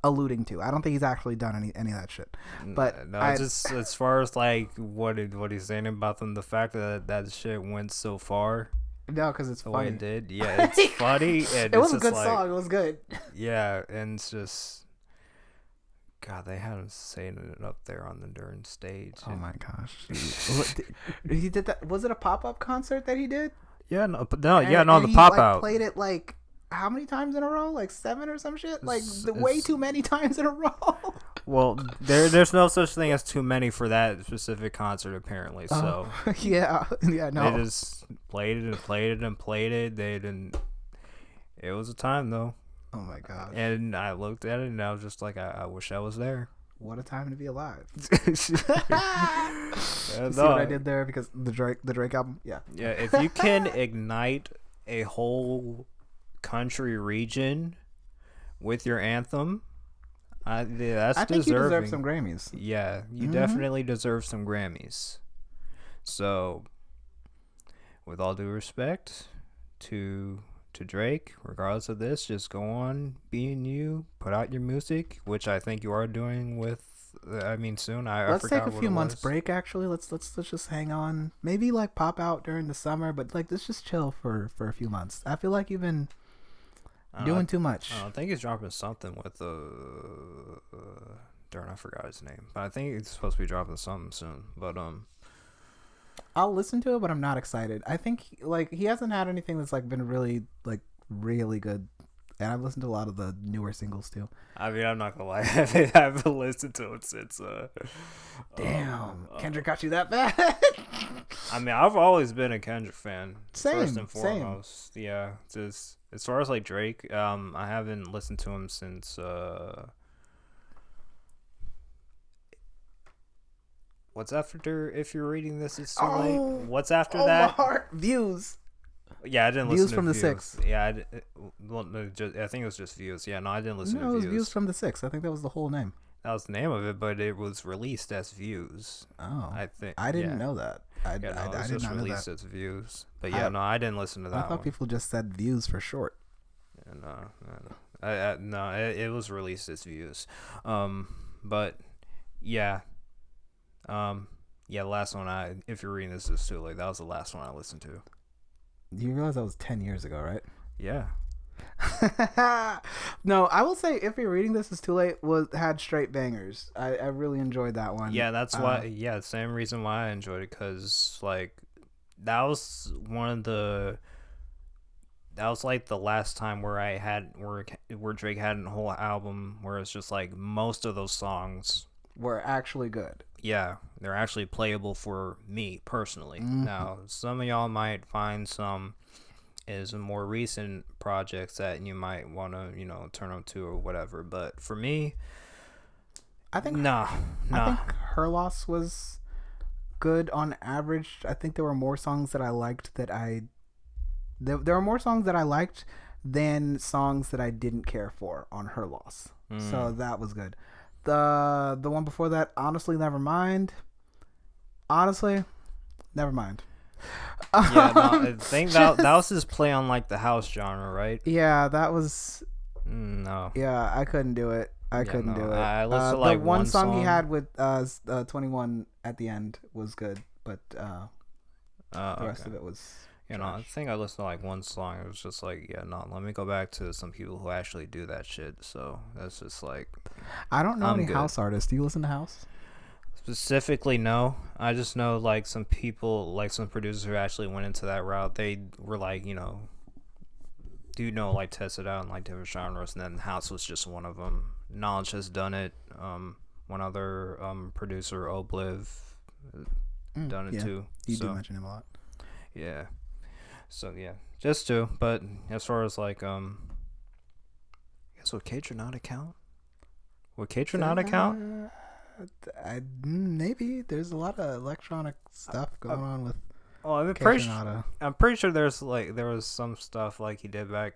alluding to. I don't think he's actually done any of that shit. But no, just as far as like what he's saying about them, the fact that shit went so far. No, because it's funny. Way it did. Yeah, it's funny. And it was a good song. It was good. Yeah, and it's just. God, they had him saying it up there on the during stage. Oh my gosh! He did that. Was it a pop-up concert that he did? Yeah, the pop-out. Played it like how many times in a row? Like 7 or some shit? Like way too many times in a row. Well, there's no such thing as too many for that specific concert, apparently. So yeah, no. They just played it and played it and played it. They didn't. It was a time though. Oh my god! And I looked at it and I was just like, I wish I was there. What a time to be alive! See what I did there? Because the Drake album, yeah. Yeah, if you can ignite a whole country region with your anthem, that's deserving. I think you deserve some Grammys. Yeah, you definitely deserve some Grammys. So, with all due respect to Drake, regardless of this, just go on being you, put out your music, which I think you are doing with soon. Let's take a few months break. Actually, let's just hang on. Maybe like pop out during the summer, but like let's just chill for a few months. I feel like you've been doing too much. I think he's dropping something with darn, I forgot his name, but I think he's supposed to be dropping something soon. But I'll listen to it, but I'm not excited. I think like he hasn't had anything that's like been really good, and I've listened to a lot of the newer singles too. I mean, I'm not gonna lie, I haven't listened to it since. Damn, Kendrick got you that bad. I mean, I've always been a Kendrick fan. Same, first and foremost. Same. Yeah, just as far as like Drake, I haven't listened to him since. What's after? If you're reading this, it's too late. What's after that? My heart. Views. Yeah, I didn't Views listen to from the Views. 6. Yeah, I think it was just Views. Yeah, no, I didn't listen to Views. No, it was Views from the 6. I think that was the whole name. That was the name of it, but it was released as Views. Oh, I think I didn't know that. I did not know that. As Views. But yeah, no, I didn't listen to that. I thought people just said Views for short. Yeah, no, it was released as Views. But yeah. The last one if you're reading this is too late. That was the last one I listened to. You realize that was 10 years ago, right? Yeah. No, I will say If You're Reading This Is Too Late had straight bangers. I really enjoyed that one. Yeah, that's why. Yeah, same reason why I enjoyed it, because like that was one of the. That was like the last time where where Drake had a whole album where it's just like most of those songs were actually good. Yeah, they're actually playable for me personally. Mm-hmm. Now, some of y'all might find some is more recent projects that you might want to, turn them to or whatever. But for me, I think nah. I think Her Loss was good on average. I think there were more songs that I liked there were more songs that I liked than songs that I didn't care for on Her Loss. So that was good. The one before that, Honestly Never Mind. Yeah, I think that was his play on like the house genre, right? Yeah, that was. No. Yeah, I couldn't do it. I couldn't do it. I listened to like the one song he had with 21 at the end was good, but the rest of it was. I think I listened to like one song. It was just like, let me go back to some people who actually do that shit. So that's just like. I don't know any house artists. Do you listen to house? Specifically, no. I just know like some people, like some producers who actually went into that route. They were like, like test it out in like different genres, and then house was just one of them. Knowledge has done it. One other producer, Obliv, done it too. You do mention him a lot. Yeah. So yeah, just two. But as far as like, I guess would K-Tronada count? Would K-Tronada count? Maybe there's a lot of electronic stuff going on with. Oh, I'm pretty sure there was some stuff like he did back,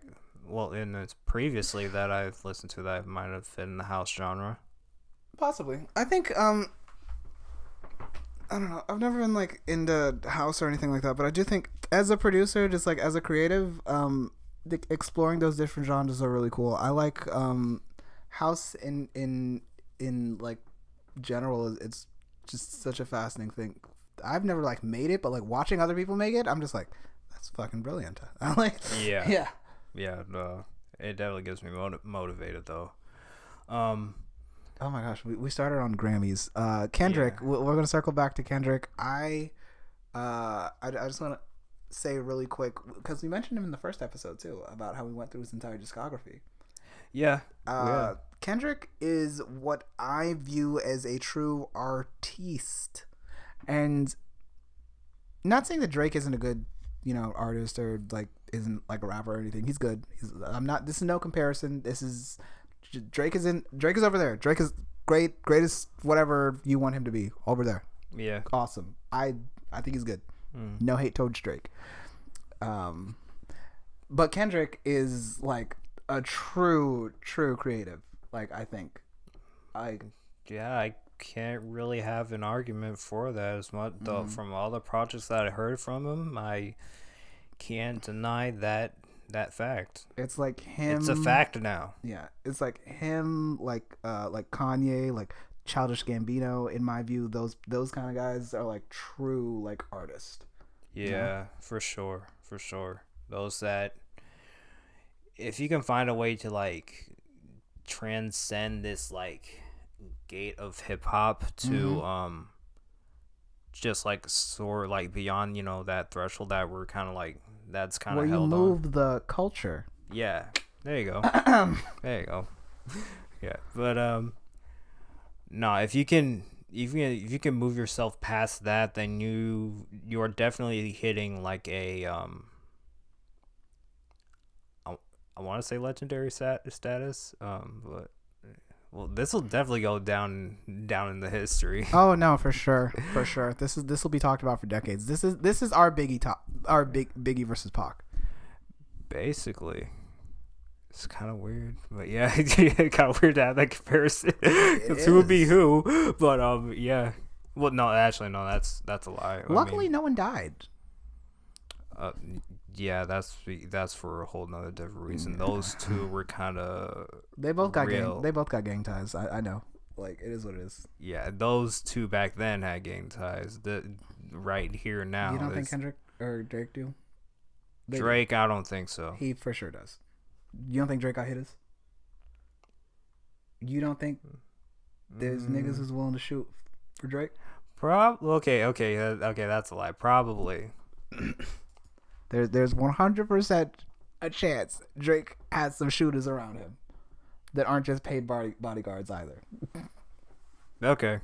in it previously that I've listened to that might have fit in the house genre. Possibly, I think. I don't know. I've never been like into house or anything like that, but I do think as a producer, just like as a creative, exploring those different genres are really cool. I like house in like general. It's just such a fascinating thing. I've never like made it, but like watching other people make it, I'm just like, that's fucking brilliant. I'm like, yeah. No, it definitely gets me motivated though. Oh my gosh, we started on Grammys. Kendrick, we're gonna circle back to Kendrick. I just want to say really quick because we mentioned him in the first episode too about how we went through his entire discography. Yeah. Kendrick is what I view as a true artiste, and not saying that Drake isn't a good, artist or like isn't like a rapper or anything. He's good. This is no comparison. Drake is over there. Drake is greatest whatever you want him to be over there. Yeah. Awesome. I think he's good. No hate towards Drake. But Kendrick is like a true creative. Like I think. I can't really have an argument for that as much though. From all the projects that I heard from him, I can't deny that fact. It's like him. It's a fact now. Yeah, it's like him, like Kanye, like Childish Gambino. In my view, those kind of guys are like true like artists. Yeah, for sure. Those that, if you can find a way to like transcend this like gate of hip hop to just like soar like beyond that threshold that we're kind of like. That's kind of held on. Where you moved the culture. Yeah. There you go. Yeah. But no, if you can move yourself past that, then you are definitely hitting like a I want to say legendary status. But this will definitely go down in the history. Oh no, for sure. This will be talked about for decades. This is our Biggie versus Pac. Basically, it's kind of weird, but yeah, it's kind of weird to have that comparison. Because who would be who? But yeah. Well, no, actually, no. That's a lie. Luckily, no one died. Yeah, that's for a whole nother different reason. Those two were kind of they both got gang ties. I know, like it is what it is. Yeah, those two back then had gang ties. The right here now. You don't think Kendrick or Drake do? Drake, I don't think so. He for sure does. You don't think Drake got hitters? You don't think there's niggas who's willing to shoot for Drake? Okay, that's a lie. Probably. There's 100% a chance Drake has some shooters around him that aren't just paid bodyguards either. Okay.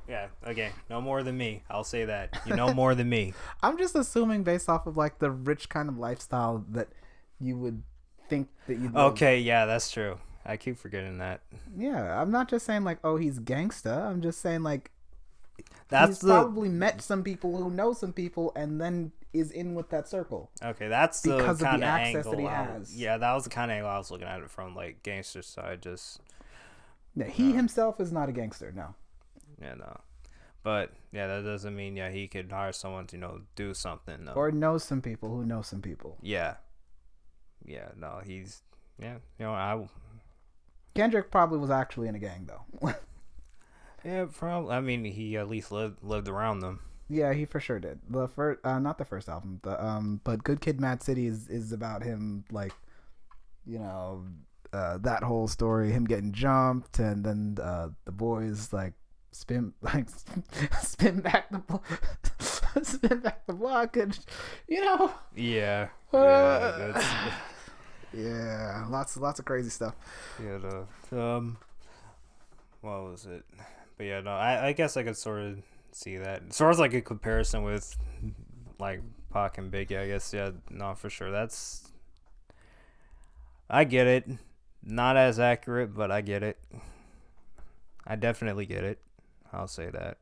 Yeah, okay. No more than me. I'll say that. You know more than me. I'm just assuming based off of like the rich kind of lifestyle that you would think that you'd love. Okay, yeah, that's true. I keep forgetting that. Yeah, I'm not just saying like, oh, he's gangsta. I'm just saying like he's probably met some people who know some people and then is in with that circle. Okay, that's the because of kind the of access angle that he has. Yeah, that was the kind of angle I was looking at it from, like gangster side. Just yeah, he himself is not a gangster. No. Yeah, no. But yeah, that doesn't mean he could hire someone to do something. No. Or know some people who know some people. Yeah. Yeah. No, he's Kendrick probably was actually in a gang though. Yeah, probably. I mean, he at least lived around them. Yeah, he for sure did. The first, not the first album, but Good Kid, Mad City is about him, like, that whole story, him getting jumped, and then the boys like spin back the block, and Yeah. Yeah, lots of crazy stuff. Yeah. What was it? But yeah, no, I guess I could sort of see that. As far as like a comparison with like Pac and Biggie, I guess, yeah, no, for sure. I get it. Not as accurate, but I get it. I definitely get it. I'll say that.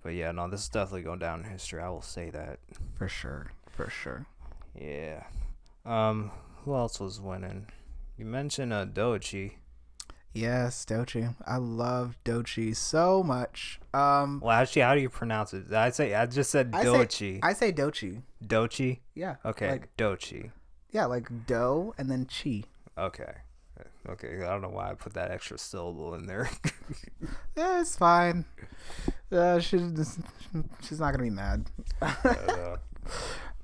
But yeah, no, this is definitely going down in history. I will say that. For sure. Yeah. Who else was winning? You mentioned Doechii. Yes, Doechii. I love Doechii so much. Well, actually, how do you pronounce it? I just said Doechii. I say Doechii. Doechii? Yeah. Okay, like, Doechii. Yeah, like dough and then chi. Okay. I don't know why I put that extra syllable in there. Yeah, it's fine. She's not gonna be mad.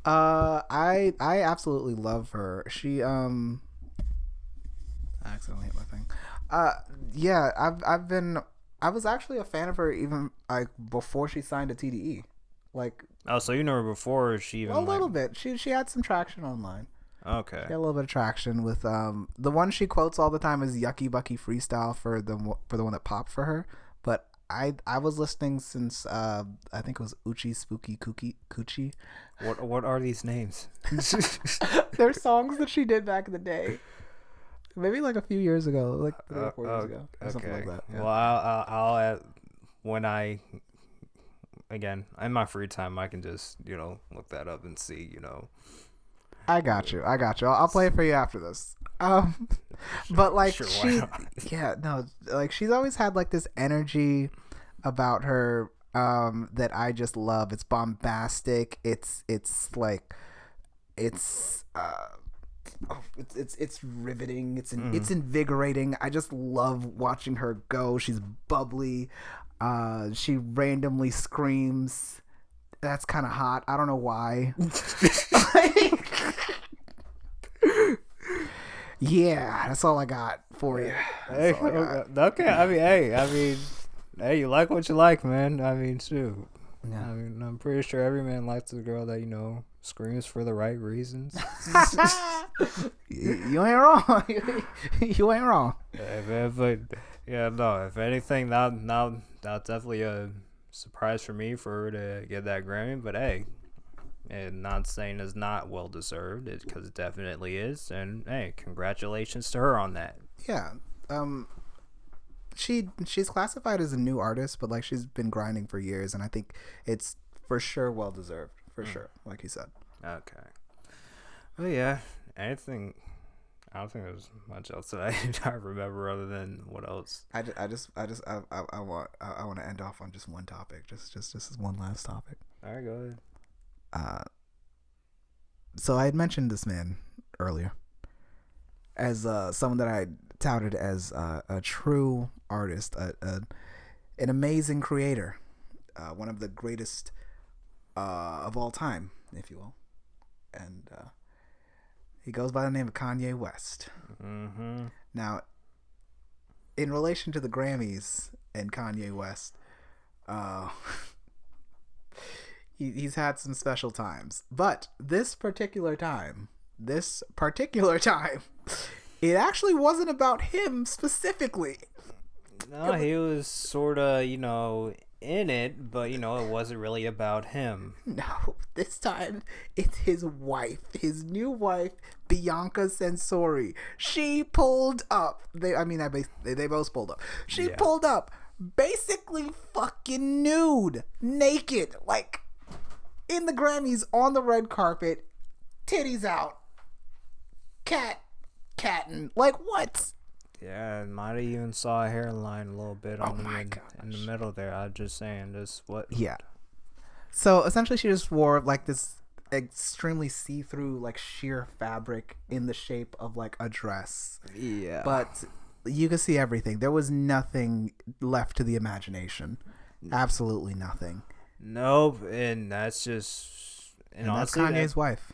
I absolutely love her. She I accidentally hit my thing. Yeah, I was actually a fan of her even like before she signed to TDE. Like, oh, so you know her before she even a little bit. She had some traction online. Okay. She had a little bit of traction with the one she quotes all the time is Yucky Bucky Freestyle for the one that popped for her. But I was listening since I think it was Uchi Spooky Coochie. What are these names? They're songs that she did back in the day. Maybe like a few years ago, like 3 or 4 years ago, or something like that. Yeah. Well, I'll when again in my free time, I can just look that up and see. I got you. I'll play it for you after this. But like she's always had like this energy about her that I just love. It's bombastic. It's riveting. It's invigorating. I just love watching her go. She's bubbly. She randomly screams. That's kind of hot. I don't know why. Yeah, that's all I got for you. Hey, okay. I mean, you like what you like, man. I mean, shoot. Yeah. I mean, I'm pretty sure every man likes a girl that screams for the right reasons. You ain't wrong. You ain't wrong. But yeah, no. If anything, that's definitely a surprise for me for her to get that Grammy. But hey, and not saying it's not well deserved, because it definitely is. And hey, congratulations to her on that. Yeah. She's classified as a new artist, but like she's been grinding for years, and I think it's for sure well deserved. For sure, like you said. Okay. Well, yeah. Anything? I don't think there's much else that I remember other than what else. I want to end off on just one topic. Just as one last topic. All right, go ahead. So I had mentioned this man earlier as someone that I touted as a true artist, an amazing creator, one of the greatest of all time, if you will. and he goes by the name of Kanye West. Mm-hmm. Now, in relation to the Grammys and Kanye West, he's had some special times, but this particular time, it actually wasn't about him specifically. No, he was sort of, in it, but, it wasn't really about him. No, this time it's his wife, his new wife, Bianca Censori. She pulled up. They both pulled up. She pulled up, basically fucking nude, naked, like in the Grammys on the red carpet, titties out, catting, like what? Yeah, might have even saw a hairline a little bit in the middle there. I'm just saying, this what? Yeah. So essentially, she just wore like this extremely see-through, like sheer fabric in the shape of like a dress. Yeah. But you could see everything. There was nothing left to the imagination. Absolutely nothing. Nope, and that's just and that's Kanye's wife.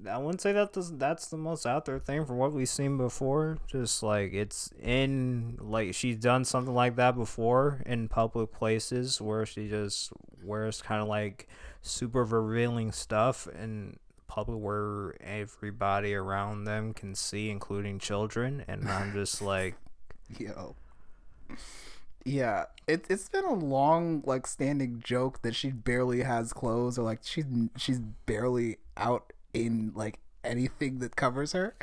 I wouldn't say that's the most out there thing from what we've seen before. Just like it's in like she's done something like that before in public places where she just wears kind of like super revealing stuff in public where everybody around them can see, including children. And I'm just like, yo. Yeah, it's been a long like standing joke that she barely has clothes, or like she's barely out in like anything that covers her,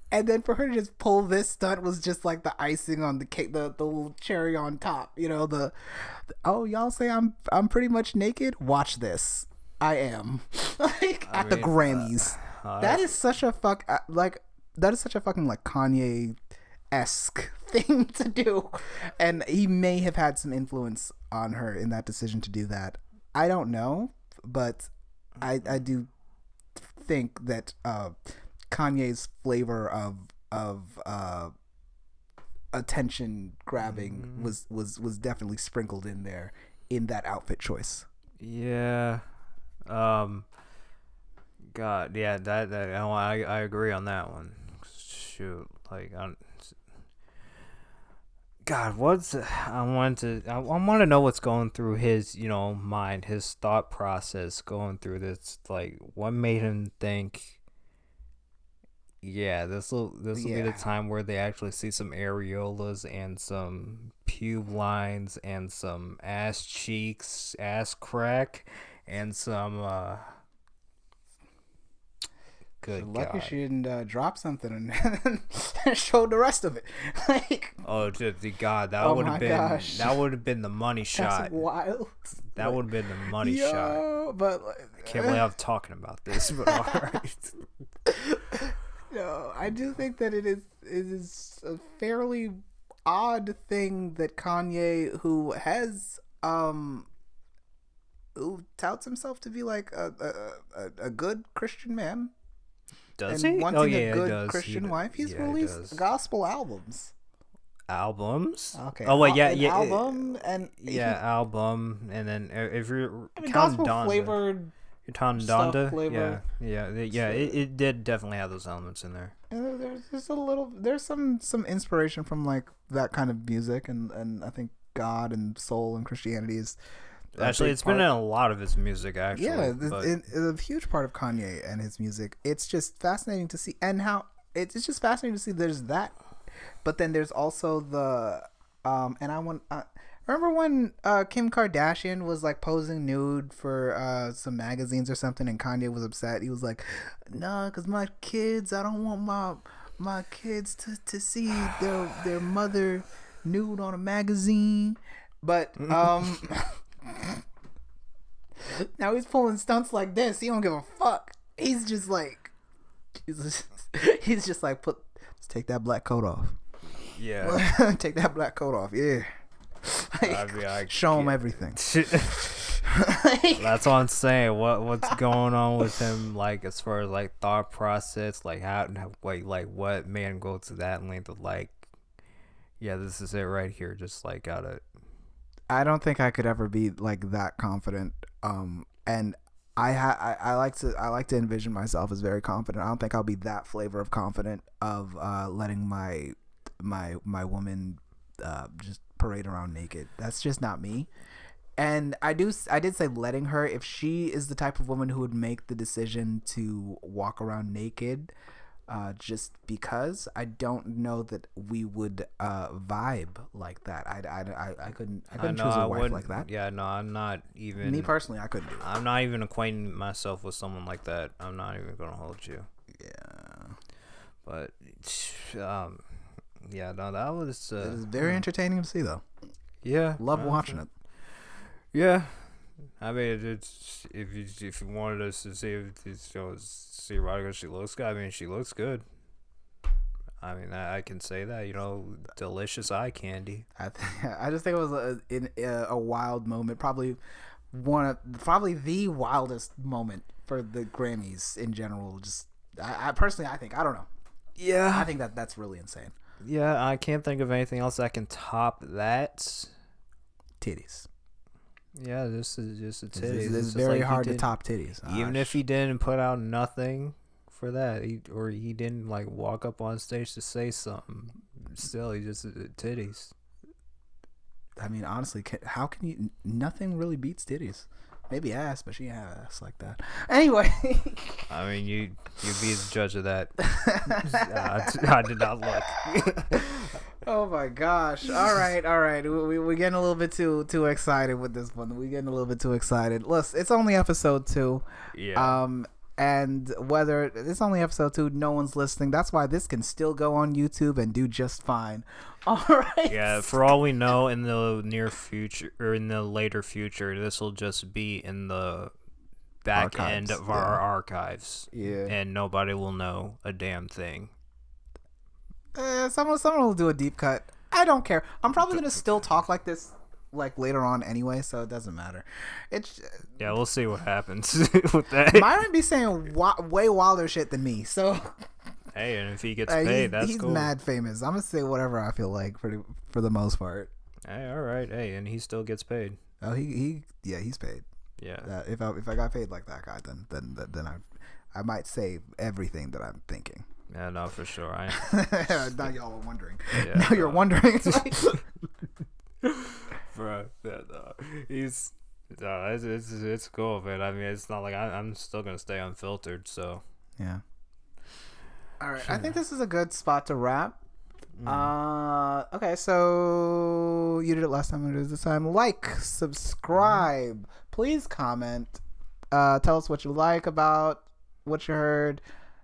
and then for her to just pull this stunt was just like the icing on the cake, the little cherry on top. Oh, y'all say I'm pretty much naked. Watch this, I am like the Grammys. That is such a fucking like Kanye-esque thing to do, and he may have had some influence on her in that decision to do that. I don't know, but I do think that Kanye's flavor of attention grabbing was definitely sprinkled in there in that outfit choice. Yeah. God, yeah, that I agree on that one. Shoot, like God, I want to know what's going through his, mind, his thought process going through this. Like, what made him think, yeah, this will be the time where they actually see some areolas and some pube lines and some ass cheeks, ass crack, and some good lucky God. She didn't drop something and show the rest of it. Like, oh God, that would have been the money shot. That's wild. That would have been the money shot. But I can't believe I'm talking about this, but all right. No, I do think that it is a fairly odd thing that Kanye, who touts himself to be like a good Christian man, does and he? wanting a good Christian wife, he's released gospel albums. Albums? Okay. Oh wait, yeah. Album and album, and then if you're gospel flavored. You're talking Donda? Flavor. Yeah. It did definitely have those elements in there. There's some inspiration from like that kind of music, and I think God and soul and Christianity is actually it's been in a lot of his music. Actually, yeah, it's a huge part of Kanye and his music. It's just fascinating to see, and how it's just fascinating to see. There's that, but then there's also the remember when Kim Kardashian was like posing nude for some magazines or something, and Kanye was upset. He was like, "Nah, cause my kids, I don't want my kids to see their mother nude on a magazine." But now he's pulling stunts like this. He don't give a fuck. He's just like, just take that black coat off. Yeah, take that black coat off. Yeah. Like, show him everything. That's what I'm saying. What's going on with him? Like, as far as like thought process, like how like what made him go to that length of like, yeah, this is it right here. Just like gotta. I don't think I could ever be like that confident. And I like to envision myself as very confident. I don't think I'll be that flavor of confident of letting my woman just parade around naked. That's just not me. And I did say letting her, if she is the type of woman who would make the decision to walk around naked, just because, I don't know that we would vibe like that. I couldn't choose a wife like that. Yeah, no, I'm not even. Me personally, I couldn't do it. I'm not even acquainting myself with someone like that. I'm not even gonna hold you. Yeah. But yeah, no, that was. It was very entertaining to see, though. Yeah, Love watching it. Yeah, I mean, it's if you wanted us to see see Rodica, she looks good. I mean, she looks good. I mean, I can say that, delicious eye candy. I just think it was a wild moment. Probably the wildest moment for the Grammys in general. Just I personally, I don't know. Yeah, I think that's really insane. Yeah, I can't think of anything else that can top that. Titties. Yeah, this is just a titties. It's very hard to top titties. Even if he didn't put out nothing for that, he didn't like walk up on stage to say something, still he just titties. I mean, honestly, how can you? Nothing really beats titties. Maybe ass, but she ain't have ass like that. Anyway. I mean, you be the judge of that. I did not look. Oh my gosh! All right. We're getting a little bit too excited with this one. We're getting a little bit too excited. Listen, it's only episode 2. Yeah. And whether it's only episode 2, no one's listening. That's why this can still go on YouTube and do just fine. All right. Yeah. For all we know, in the near future or in the later future, this will just be in the back end of our archives. Yeah. And nobody will know a damn thing. Someone will do a deep cut. I don't care. I'm probably gonna still talk like this later on anyway, so it doesn't matter. Yeah, we'll see what happens with that. Myron be saying way wilder shit than me, so hey, and if he gets paid, that's he's cool. mad famous. I'm gonna say whatever I feel like for the most part. Hey, all right. Hey, and he still gets paid. Oh, he's paid. Yeah. If I got paid like that guy, then I might say everything that I'm thinking. Yeah, no, for sure. Now y'all are wondering. Yeah, now you're wondering. Bro, it's cool, man. I mean, it's not like I'm still gonna stay unfiltered. So yeah. All right, I think this is a good spot to wrap. Okay, so you did it last time. I'm gonna do it this time. Like, subscribe, please comment. Tell us what you like about what you heard.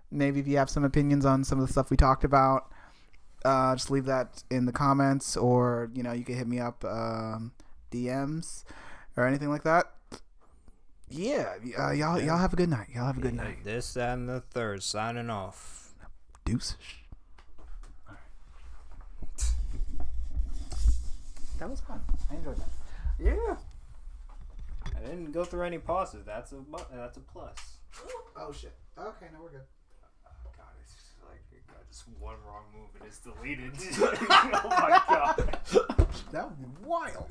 Maybe if you have some opinions on some of the stuff we talked about, just leave that in the comments, or you can hit me up DMs or anything like that. Yeah, y'all have a good night. Y'all have a good night. This, that, and the third. Signing off. Deuces. That was fun. I enjoyed that. Yeah. I didn't go through any pauses. That's a plus. Oh shit. Okay, no, we're good. God, it's just like you got just one wrong move and it's deleted. Oh my god. That would be wild.